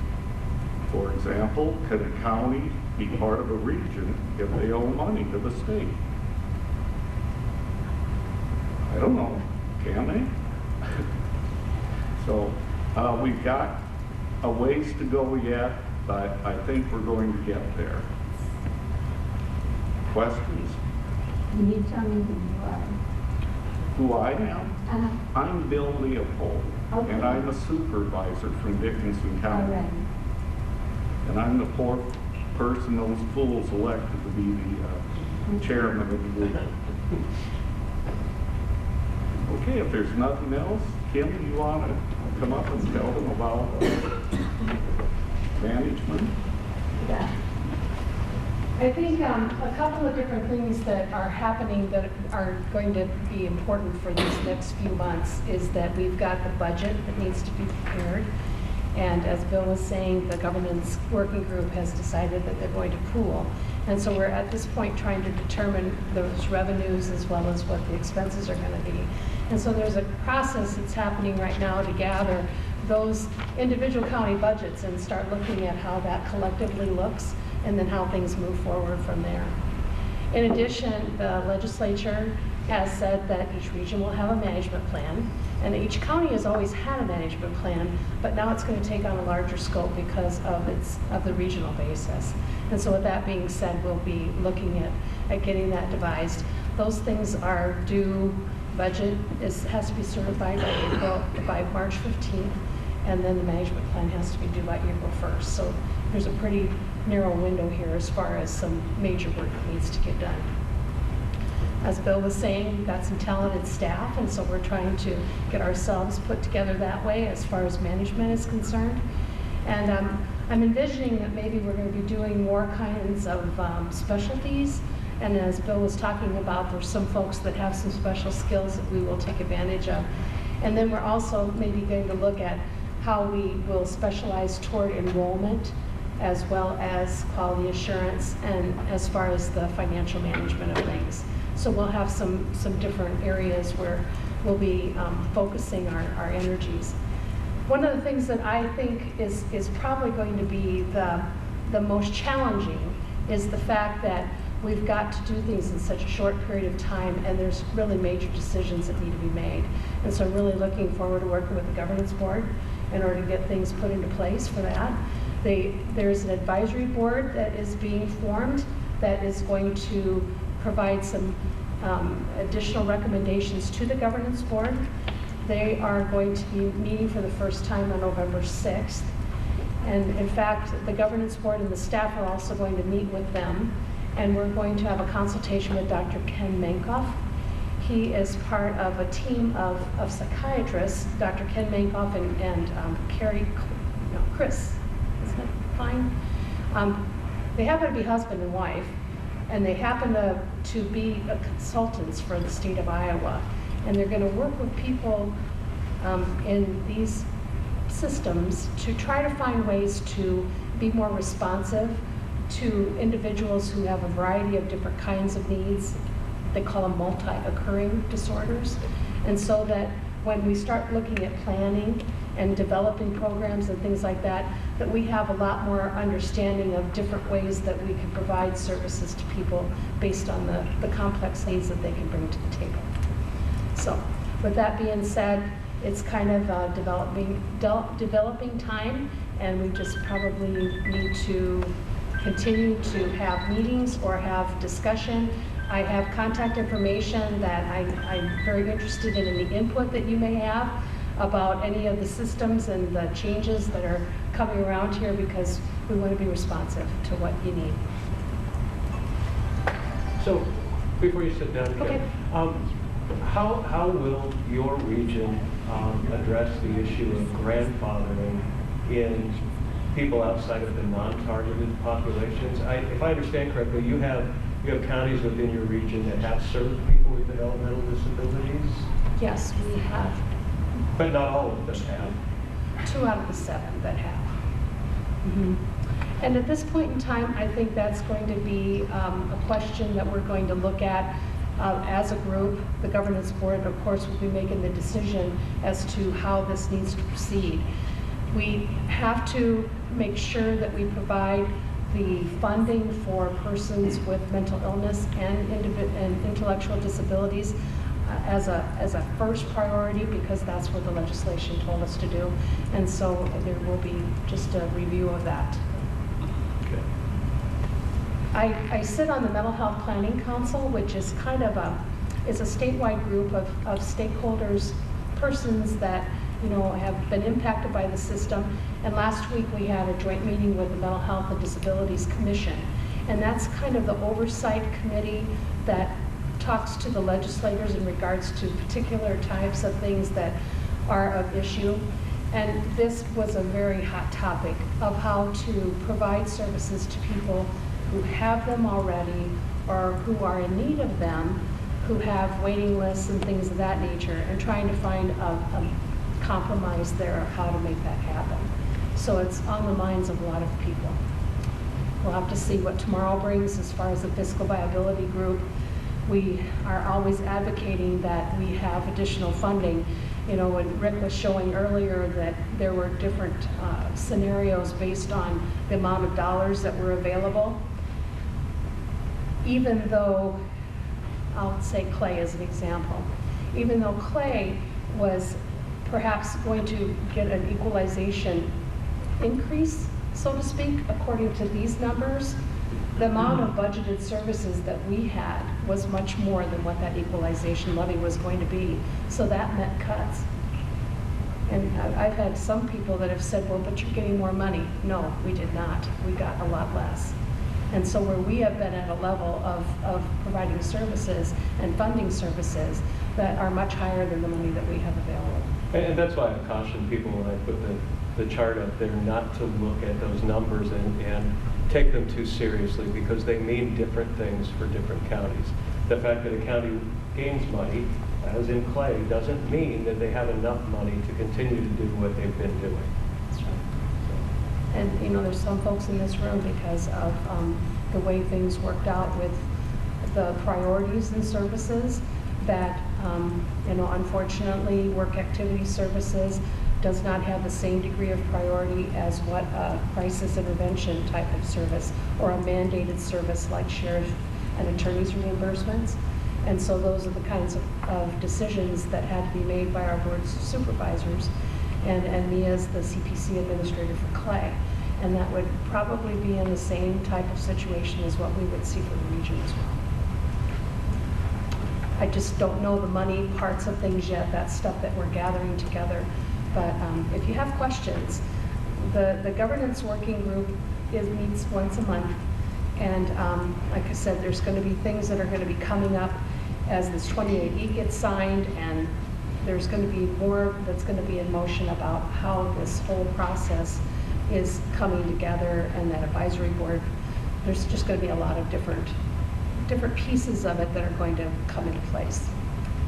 For example, can a county be part of a region if they owe money to the state? I don't know. Can they? So we've got a ways to go yet, but I think we're going to get there. Questions? Can you tell me who you are? Who I am? I'm Bill Leopold, Okay. and I'm a supervisor from Dickinson All County. right. And I'm the fourth person those fools elected to be the chairman of the group. Okay, if there's nothing else, Kim, you want to come up and tell them about management? Yeah. I think a couple of different things that are happening that are going to be important for these next few months is that we've got the budget that needs to be prepared. And as Bill was saying, the governance working group has decided that they're going to pool. And so we're at this point trying to determine those revenues as well as what the expenses are going to be. And so there's a process that's happening right now to gather those individual county budgets and start looking at how that collectively looks and then how things move forward from there. In addition, the legislature has said that each region will have a management plan, and each county has always had a management plan, but now it's going to take on a larger scope because of the regional basis. And so with that being said, we'll be looking at getting that devised. Those things are due, budget has to be certified by March 15th, and then the management plan has to be due by April 1st. So there's a pretty narrow window here as far as some major work that needs to get done. As Bill was saying, we've got some talented staff, and so we're trying to get ourselves put together that way as far as management is concerned. And I'm envisioning that maybe we're going to be doing more kinds of specialties. And as Bill was talking about, there's some folks that have some special skills that we will take advantage of. And then we're also maybe going to look at how we will specialize toward enrollment as well as quality assurance and as far as the financial management of things. So we'll have some different areas where we'll be focusing our energies. One of the things that I think is probably going to be the most challenging is the fact that we've got to do things in such a short period of time, and there's really major decisions that need to be made. And so I'm really looking forward to working with the governance board in order to get things put into place for that. There's an advisory board that is being formed that is going to provide some additional recommendations to the governance board. They are going to be meeting for the first time on November 6th. And in fact, the governance board and the staff are also going to meet with them. And we're going to have a consultation with Dr. Ken Mankoff. He is part of a team of psychiatrists, Dr. Ken Mankoff and Chris, isn't it fine? They happen to be husband and wife, and they happen to be consultants for the state of Iowa. And they're going to work with people in these systems to try to find ways to be more responsive to individuals who have a variety of different kinds of needs. They call them multi-occurring disorders. And so that when we start looking at planning and developing programs and things like that, that we have a lot more understanding of different ways that we can provide services to people based on the complex needs that they can bring to the table. So with that being said, it's kind of developing time, and we just probably need to continue to have meetings or have discussion. I have contact information that I'm very interested in the input that you may have about any of the systems and the changes that are coming around here, because we want to be responsive to what you need. So, before you sit down again, Okay. How will your region address the issue of grandfathering in people outside of the non-targeted populations? If I understand correctly, you have counties within your region that have served people with developmental disabilities. Yes, we have But not all of them have. 2 out of the 7 that have. Mhm. And at this point in time, I think that's going to be a question that we're going to look at as a group. The governance board, of course, will be making the decision as to how this needs to proceed. We have to make sure that we provide the funding for persons with mental illness and intellectual disabilities as a first priority, because that's what the legislation told us to do. And so there will be just a review of that. Okay. I sit on the Mental Health Planning Council, which is kind of it's a statewide group of stakeholders, persons that have been impacted by the system. And last week we had a joint meeting with the Mental Health and Disabilities Commission. And that's kind of the oversight committee that talks to the legislators in regards to particular types of things that are of issue. And this was a very hot topic of how to provide services to people who have them already or who are in need of them, who have waiting lists and things of that nature, and trying to find a compromise there of how to make that happen. So it's on the minds of a lot of people. We'll have to see what tomorrow brings as far as the fiscal viability group. We are always advocating that we have additional funding. When Rick was showing earlier that there were different scenarios based on the amount of dollars that were available, even though, I'll say Clay as an example, even though Clay was perhaps going to get an equalization increase, so to speak, according to these numbers, the amount of budgeted services that we had was much more than what that equalization levy was going to be. So that meant cuts. And I've had some people that have said, well, but you're getting more money. No, we did not. We got a lot less. And so where we have been at a level of providing services and funding services that are much higher than the money that we have available. And that's why I caution people when I put the chart up there not to look at those numbers and take them too seriously, because they mean different things for different counties. The fact that a county gains money, as in Clay, doesn't mean that they have enough money to continue to do what they've been doing. That's right. And there's some folks in this room, because of the way things worked out with the priorities and services, that unfortunately work activity services does not have the same degree of priority as what a crisis intervention type of service or a mandated service like sheriff and attorney's reimbursements. And so those are the kinds of decisions that had to be made by our board of supervisors and me as the CPC administrator for Clay. And that would probably be in the same type of situation as what we would see for the region as well. I just don't know the money parts of things yet. That's stuff that we're gathering together. But if you have questions, the governance working group meets once a month. And like I said, there's going to be things that are going to be coming up as this 28E gets signed, and there's going to be more that's going to be in motion about how this whole process is coming together, and that advisory board. There's just going to be a lot of different pieces of it that are going to come into place.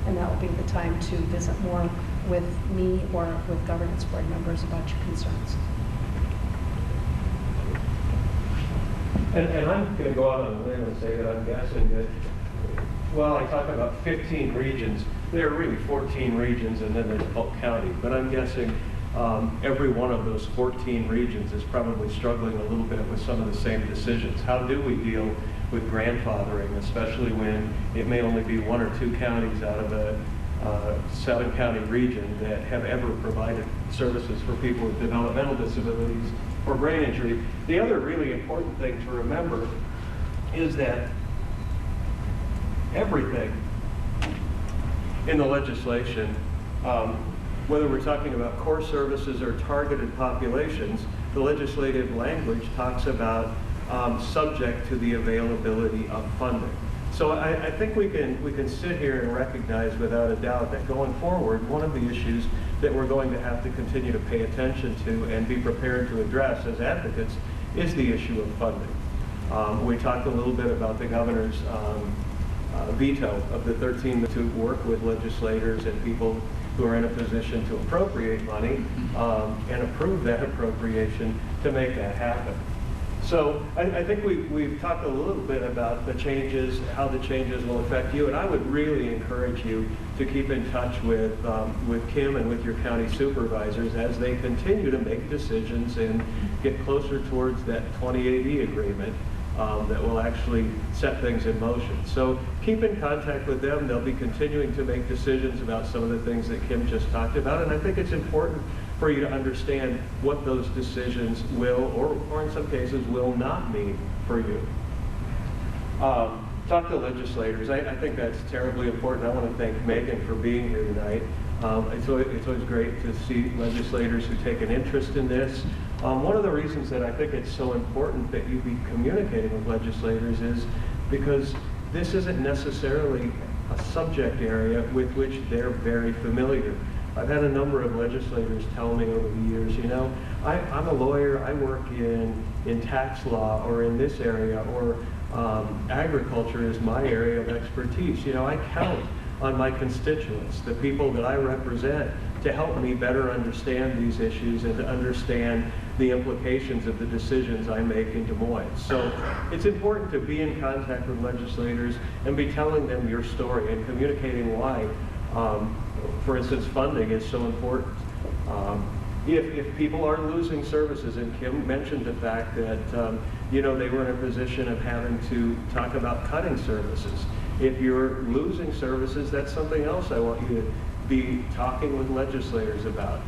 And that will be the time to visit more with me or with governance board members about your concerns. And I'm going to go out on a limb and say that I'm guessing that, well, I talk about 15 regions. There are really 14 regions, and then there's Polk County. But I'm guessing every one of those 14 regions is probably struggling a little bit with some of the same decisions. How do we deal with grandfathering, especially when it may only be 1 or 2 counties out of a 7-county region that have ever provided services for people with developmental disabilities or brain injury? The other really important thing to remember is that everything in the legislation, whether we're talking about core services or targeted populations, the legislative language talks about subject to the availability of funding. So I think we can sit here and recognize without a doubt that going forward, one of the issues that we're going to have to continue to pay attention to and be prepared to address as advocates is the issue of funding. We talked a little bit about the governor's veto of the 13 to work with legislators and people who are in a position to appropriate money and approve that appropriation to make that happen. So I think we've talked a little bit about the changes, how the changes will affect you, and I would really encourage you to keep in touch with Kim and with your county supervisors as they continue to make decisions and get closer towards that 2080 agreement that will actually set things in motion. So keep in contact with them. They'll be continuing to make decisions about some of the things that Kim just talked about, and I think it's important for you to understand what those decisions will, or in some cases, will not mean for you. Talk to legislators. I think that's terribly important. I want to thank Megan for being here tonight. It's always great to see legislators who take an interest in this. One of the reasons that I think it's so important that you be communicating with legislators is because this isn't necessarily a subject area with which they're very familiar. I've had a number of legislators tell me over the years, you know, I'm a lawyer, I work in tax law or in this area, or agriculture is my area of expertise. You know, I count on my constituents, the people that I represent, to help me better understand these issues and to understand the implications of the decisions I make in Des Moines. So it's important to be in contact with legislators and be telling them your story and communicating why, for instance, funding is so important. If people are losing services, and Kim mentioned the fact that you know, they were in a position of having to talk about cutting services. If you're losing services, that's something else I want you to be talking with legislators about.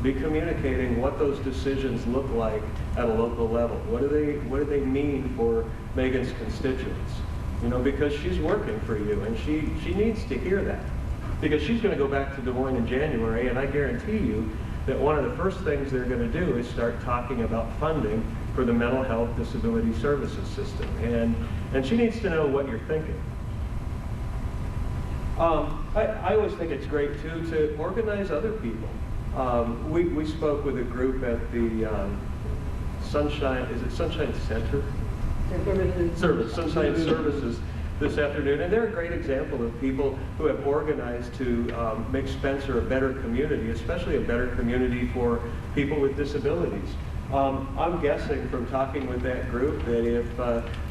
Be communicating what those decisions look like at a local level. What do they mean for Megan's constituents? You know, because she's working for you, and she needs to hear that. Because she's going to go back to Des Moines in January, and I guarantee you that one of the first things they're going to do is start talking about funding for the mental health disability services system. And she needs to know what you're thinking. I always think it's great, too, to organize other people. We spoke with a group at the Sunshine, is it Sunshine Center? Sunshine Services this afternoon, and they're a great example of people who have organized to make Spencer a better community, especially a better community for people with disabilities. I'm guessing from talking with that group that if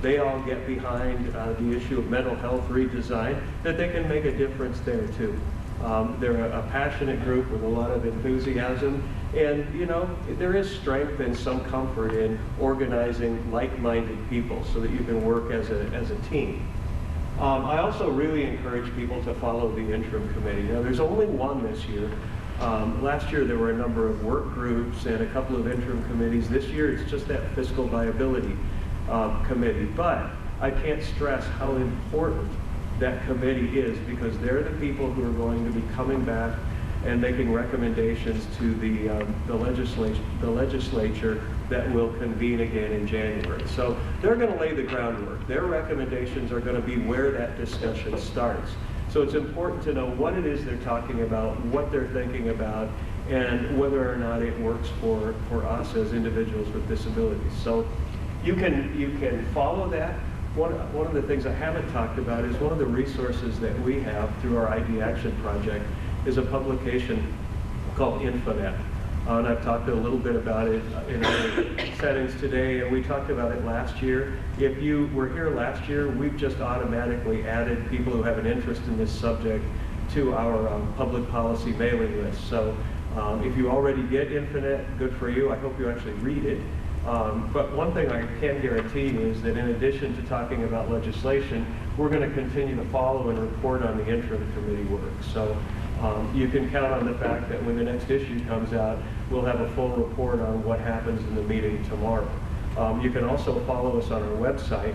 they all get behind the issue of mental health redesign, that they can make a difference there too. They're a passionate group with a lot of enthusiasm, and you know, there is strength and some comfort in organizing like-minded people so that you can work as a team. I also really encourage people to follow the interim committee. Now, there's only one this year. Last year there were a number of work groups and a couple of interim committees. This year it's just that fiscal viability committee. But I can't stress how important that committee is, because they're the people who are going to be coming back and making recommendations to the legislature that will convene again in January. So they're going to lay the groundwork. Their recommendations are going to be where that discussion starts. So it's important to know what it is they're talking about, what they're thinking about, and whether or not it works for us as individuals with disabilities. So you can follow that. One of the things I haven't talked about is one of the resources that we have through our ID Action Project is a publication called Infonet. And I've talked a little bit about it in other settings today, and we talked about it last year. If you were here last year, we've just automatically added people who have an interest in this subject to our public policy mailing list. So if you already get Infonet, good for you. I hope you actually read it. But one thing I can guarantee you is that in addition to talking about legislation, we're going to continue to follow and report on the interim committee work. So you can count on the fact that when the next issue comes out, we'll have a full report on what happens in the meeting tomorrow. You can also follow us on our website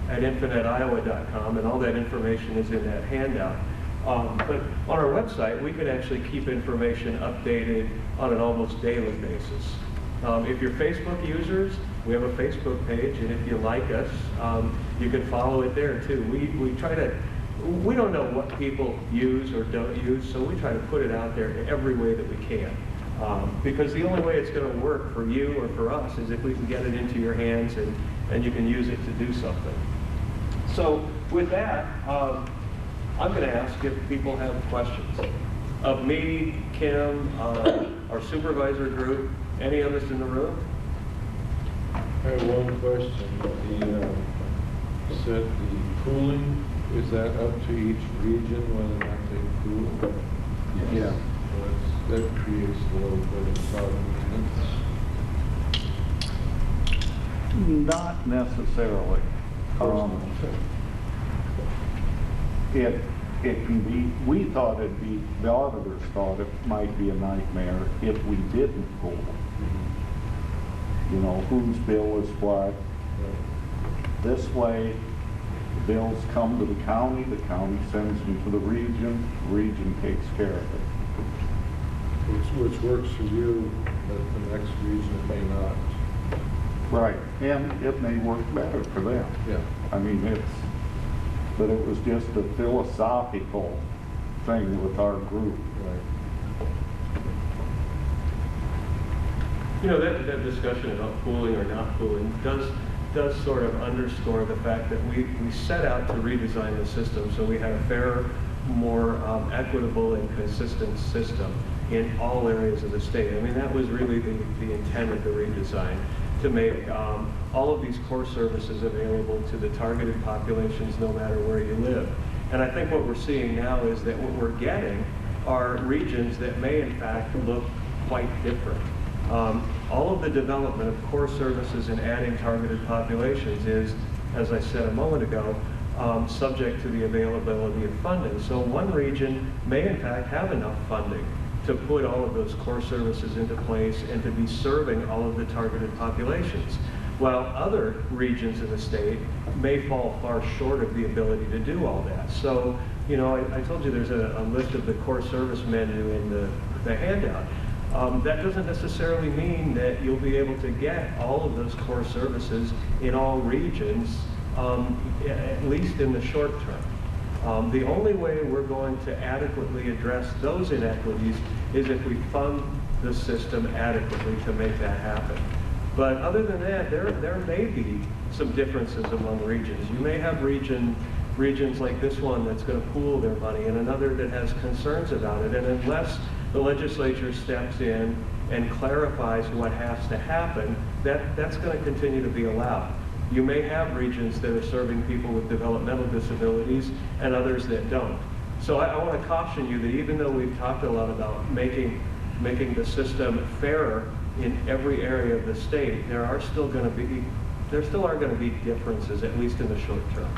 at infiniteiowa.com, and all that information is in that handout. But on our website, we can actually keep information updated on an almost daily basis. If you're Facebook users, we have a Facebook page, and if you like us, you can follow it there too. We don't know what people use or don't use, so we try to put it out there in every way that we can. Because the only way it's going to work for you or for us is if we can get it into your hands and you can use it to do something. So with that, I'm going to ask if people have questions of me, Kim, our supervisor group, any of us in the room. I have one question. Said the pooling, is that up to each region whether or not they pool? Yeah. So that creates a little bit of problem. Not necessarily. It can be, we thought it'd be, the auditors thought it might be a nightmare if we didn't pool. You know, whose bill is what. This way, the bills come to the county sends them to the region takes care of it. Which works for you, but the next region may not. Right, and it may work better for them. Yeah. I mean, but it was just a philosophical thing with our group. Right. You know, that discussion about pooling or not pooling does sort of underscore the fact that we set out to redesign the system so we had a fairer, more equitable and consistent system in all areas of the state. I mean, that was really the intent of the redesign, to make all of these core services available to the targeted populations no matter where you live. And I think what we're seeing now is that what we're getting are regions that may in fact look quite different. All of the development of core services and adding targeted populations is, as I said a moment ago, subject to the availability of funding. So one region may in fact have enough funding to put all of those core services into place and to be serving all of the targeted populations, while other regions in the state may fall far short of the ability to do all that. So, you know, I told you there's a list of the core service menu in the handout. That doesn't necessarily mean that you'll be able to get all of those core services in all regions, at least in the short term. The only way we're going to adequately address those inequities is if we fund the system adequately to make that happen. But other than that, there may be some differences among regions. You may have regions like this one that's going to pool their money and another that has concerns about it. And unless the legislature steps in and clarifies what has to happen, that's going to continue to be allowed. You may have regions that are serving people with developmental disabilities and others that don't. So I want to caution you that even though we've talked a lot about making the system fairer in every area of the state, there still are going to be differences, at least in the short term.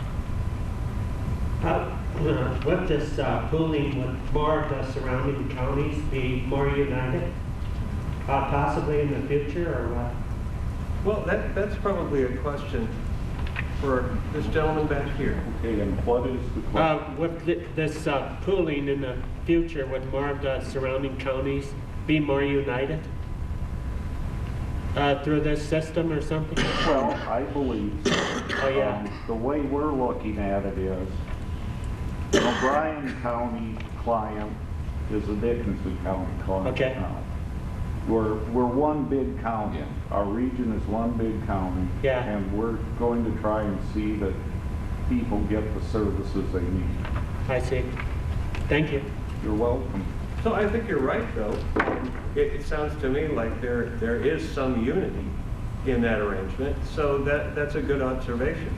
With this pooling, would more of the surrounding counties be more united, possibly in the future, or what? Well, that's probably a question for this gentleman back here. Okay, and what is the question? With this pooling in the future, would more of the surrounding counties be more united through this system or something? Well, I believe so. Oh, yeah. The way we're looking at it is, O'Brien County client is a Dickinson County client. Okay. Now. We're one big county. Yeah. Our region is one big county. Yeah. And we're going to try and see that people get the services they need. I see. Thank you. You're welcome. So I think you're right, though. It sounds to me like there is some unity in that arrangement. So that's a good observation.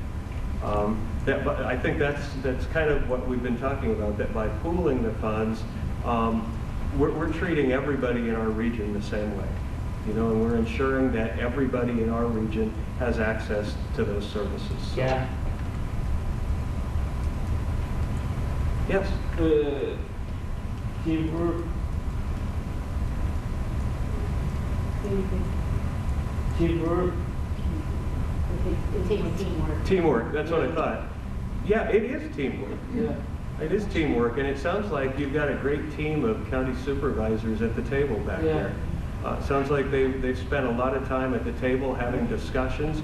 I think that's kind of what we've been talking about. That by pooling the funds, we're treating everybody in our region the same way, you know, and we're ensuring that everybody in our region has access to those services. So. Yeah. Yes. Teamwork. Teamwork. It takes teamwork. Teamwork. That's what I thought. Yeah, it is teamwork. Yeah. It is teamwork, and it sounds like you've got a great team of county supervisors at the table back there. Sounds like they've spent a lot of time at the table having discussions,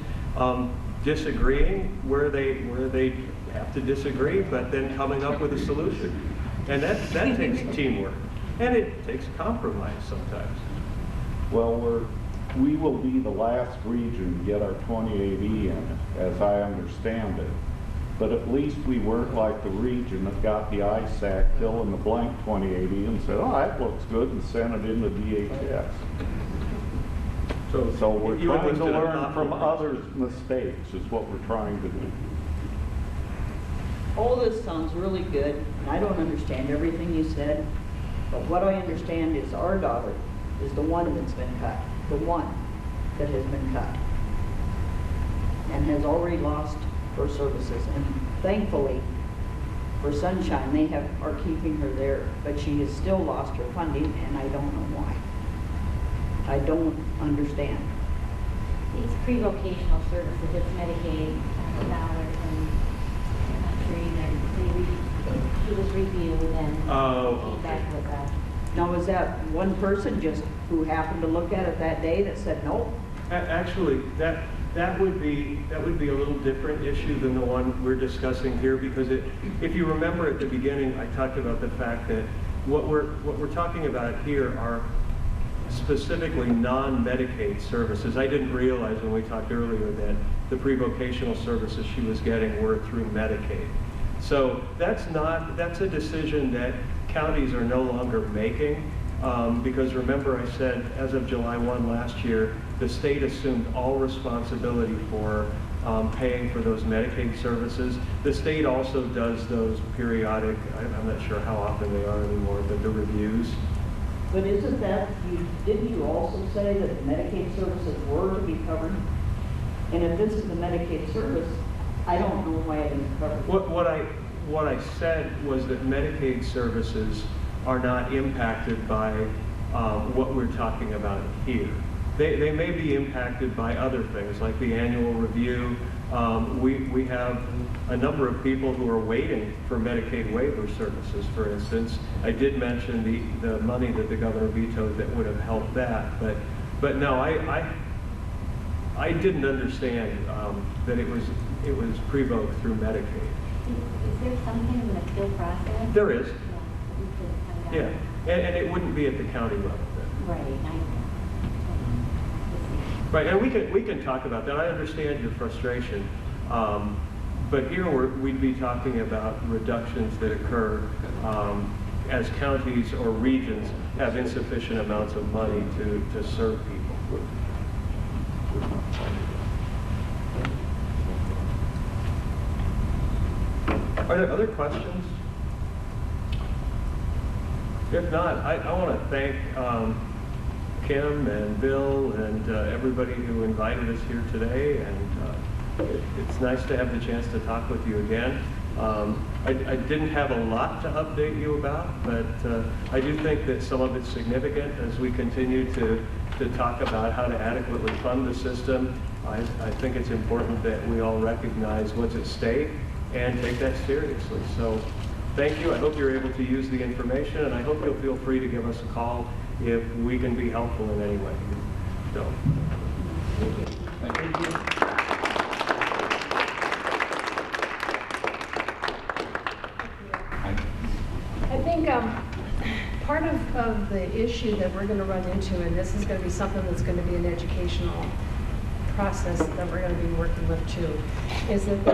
disagreeing where they have to disagree, but then coming up with a solution. And that takes teamwork, and it takes compromise sometimes. Well, we will be the last region to get our 28E in it, as I understand it. But at least we weren't like the region that got the ISAC fill in the blank 2080 and said, oh, that looks good, and sent it into DHS. So we're you trying almost to did a learn thoughtful from process. others' mistakes is what we're trying to do. All this sounds really good, and I don't understand everything you said, but what I understand is our daughter is the one that's been cut, the one that has been cut, and has already lost her services. And thankfully, for Sunshine, they are keeping her there, but she has still lost her funding, and I don't know why. I don't understand. It's pre-vocational services, it's Medicaid dollars, and I'm not sure either. He was reviewed and came back with that. Now, is that one person just who happened to look at it that day that said no? Actually, that would be a little different issue than the one we're discussing here, because if you remember at the beginning, I talked about the fact that what we're talking about here are specifically non-Medicaid services. I didn't realize when we talked earlier that the pre-vocational services she was getting were through Medicaid. So that's a decision that counties are no longer making, because remember I said as of July 1 last year, the state assumed all responsibility for paying for those Medicaid services. The state also does those periodic, I'm not sure how often they are anymore, but the reviews. But isn't that, didn't you also say that the Medicaid services were to be covered? And if this is the Medicaid service, I don't know why it isn't covered. What I said was that Medicaid services are not impacted by what we're talking about here. They may be impacted by other things, like the annual review. We have a number of people who are waiting for Medicaid waiver services, for instance. I did mention the money that the governor vetoed that would have helped that, but no, I didn't understand that it was pre-vote through Medicaid. Is there something in the appeal process? There is, Yeah. yeah, and it wouldn't be at the county level then. Right, Right, and we can talk about that. I understand your frustration, but here we'd be talking about reductions that occur as counties or regions have insufficient amounts of money to serve people. Are there other questions? If not, I want to thank Kim and Bill and everybody who invited us here today, and it's nice to have the chance to talk with you again. I didn't have a lot to update you about, but I do think that some of it's significant as we continue to talk about how to adequately fund the system. I think it's important that we all recognize what's at stake and take that seriously. So thank you. I hope you're able to use the information, and I hope you'll feel free to give us a call if we can be helpful in any way. So, thank you. I think part of the issue that we're going to run into, and this is going to be something that's going to be an educational process that we're going to be working with too, is that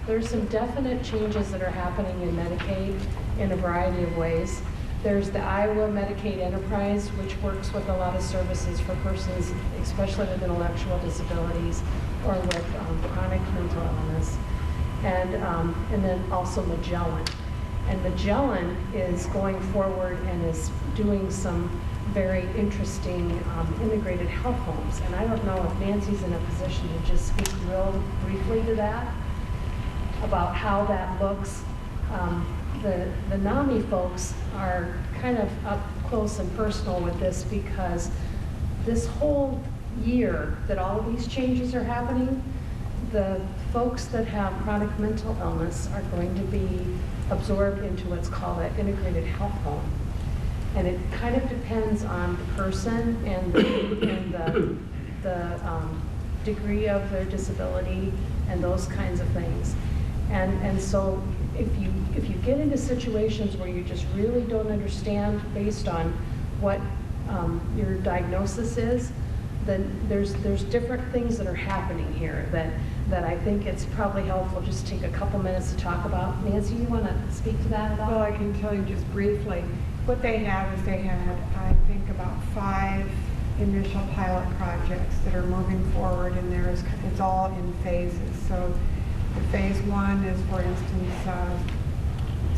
there's some definite changes that are happening in Medicaid in a variety of ways. There's the Iowa Medicaid Enterprise, which works with a lot of services for persons, especially with intellectual disabilities or with chronic mental illness, and then also Magellan. And Magellan is going forward and is doing some very interesting integrated health homes. And I don't know if Nancy's in a position to just speak real briefly to that, about how that looks. The NAMI folks are kind of up close and personal with this, because this whole year that all of these changes are happening, the folks that have chronic mental illness are going to be absorbed into what's called an integrated health home. And it kind of depends on the person and the degree of their disability and those kinds of things. And so if you get into situations where you just really don't understand based on what your diagnosis is, then there's different things that are happening here that that I think it's probably helpful just to take a couple minutes to talk about. Nancy, you want to speak to that at all? Well, I can tell you just briefly. What they have is they had, I think, about 5 initial pilot projects that are moving forward, and it's all in phases. So the phase 1 is, for instance,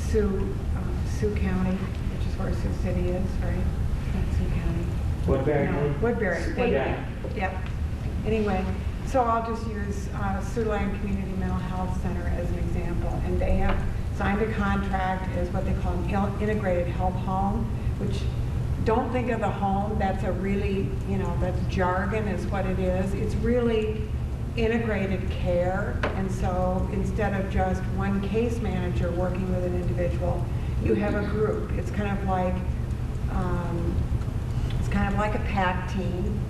Sioux County, which is where Sioux City is, right? Not Sioux County. Woodbury. No, Woodbury. Thank you. Yeah. Yep. Anyway, so I'll just use Siouxland Community Mental Health Center as an example, and they have signed a contract as what they call an integrated help home, which don't think of the home, that's a really, that's jargon is what it is. It's really integrated care, and so instead of just one case manager working with an individual, you have a group. It's kind of like a PAC team.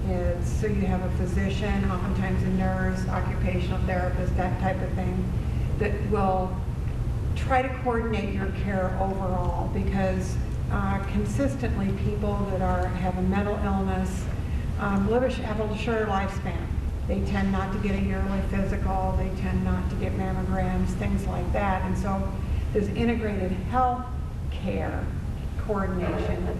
So you have a physician, oftentimes a nurse, occupational therapist, that type of thing, that will try to coordinate your care overall, because consistently people that have a mental illness have a shorter lifespan. They tend not to get a yearly physical, they tend not to get mammograms, things like that. And so this integrated health care coordination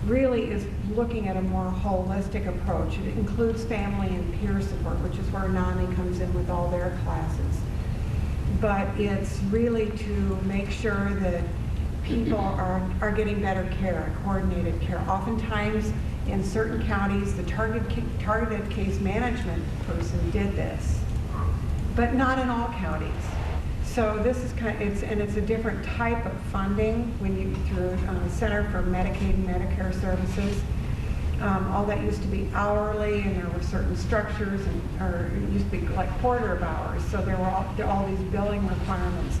really is looking at a more holistic approach. It includes family and peer support, which is where NAMI comes in with all their classes. But it's really to make sure that people are getting better care, coordinated care. Oftentimes, in certain counties, the targeted case management person did this, but not in all counties. So this is it's a different type of funding when you through Center for Medicaid and Medicare Services. All that used to be hourly, and there were certain structures, or it used to be like quarter of hours. So there were all these billing requirements.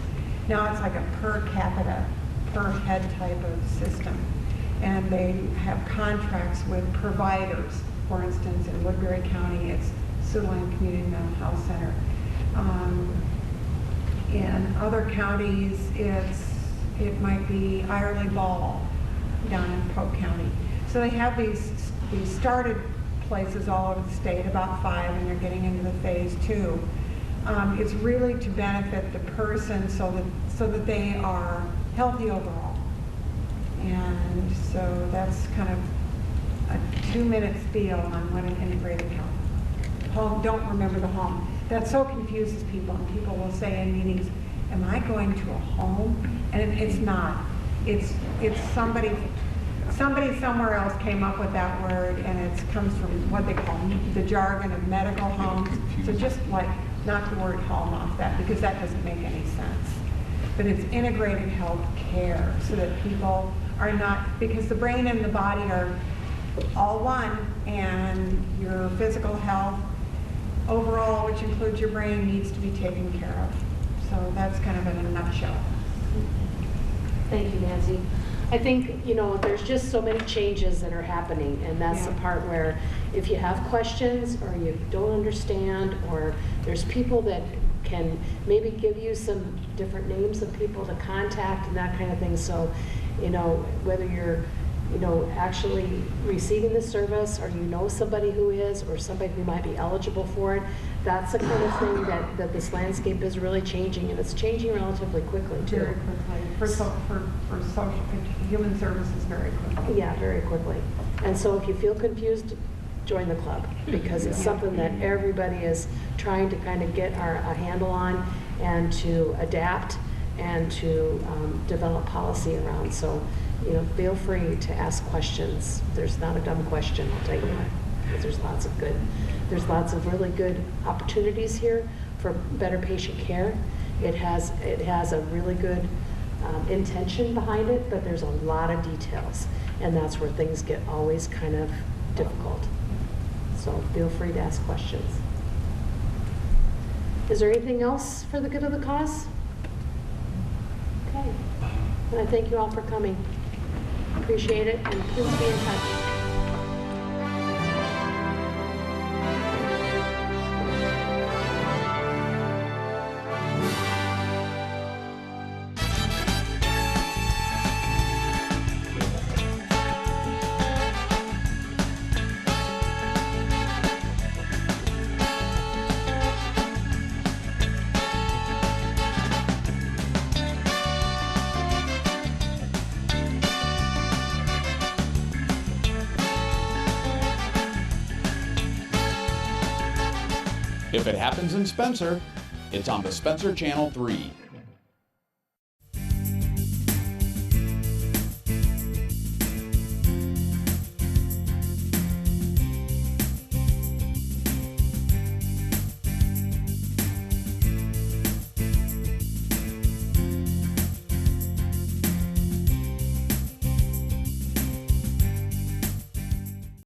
Now it's like a per capita, per head type of system. And they have contracts with providers. For instance, in Woodbury County, it's Siouxland Community Mental Health Center. In other counties, it might be Irely Ball down in Polk County. So they have these started places all over the state, about 5, and they're getting into the phase 2. It's really to benefit the person so that they are healthy overall. And so that's kind of a 2-minute spiel on what an integrated home. Don't remember the home. That so confuses people, and people will say in meetings, am I going to a home? And it's not. It's somebody somewhere else came up with that word, and it comes from what they call the jargon of medical homes. So just like knock the word home off that, because that doesn't make any sense. But it's integrated health care, so that people are not, because the brain and the body are all one, and your physical health overall, which includes your brain, needs to be taken care of. So that's kind of in a nutshell. Thank you, Nancy. I think, there's just so many changes that are happening, and that's the part where if you have questions or you don't understand, or there's people that can maybe give you some different names of people to contact and that kind of thing. So, whether you're actually receiving the service, or somebody who is, or somebody who might be eligible for it, that's the kind of thing that this landscape is really changing, and it's changing relatively quickly too. Very quickly. For human services, very quickly. Yeah, very quickly. And so if you feel confused, join the club, because it's something that everybody is trying to kind of get a handle on, and to adapt, and to develop policy around. So, feel free to ask questions. There's not a dumb question, I'll tell you that, because there's lots of really good opportunities here for better patient care. It has a really good intention behind it, but there's a lot of details, and that's where things get always kind of difficult. So feel free to ask questions. Is there anything else for the good of the cause? Okay. And I thank you all for coming. Appreciate it, and please be in touch. If it happens in Spencer, it's on the Spencer Channel 3.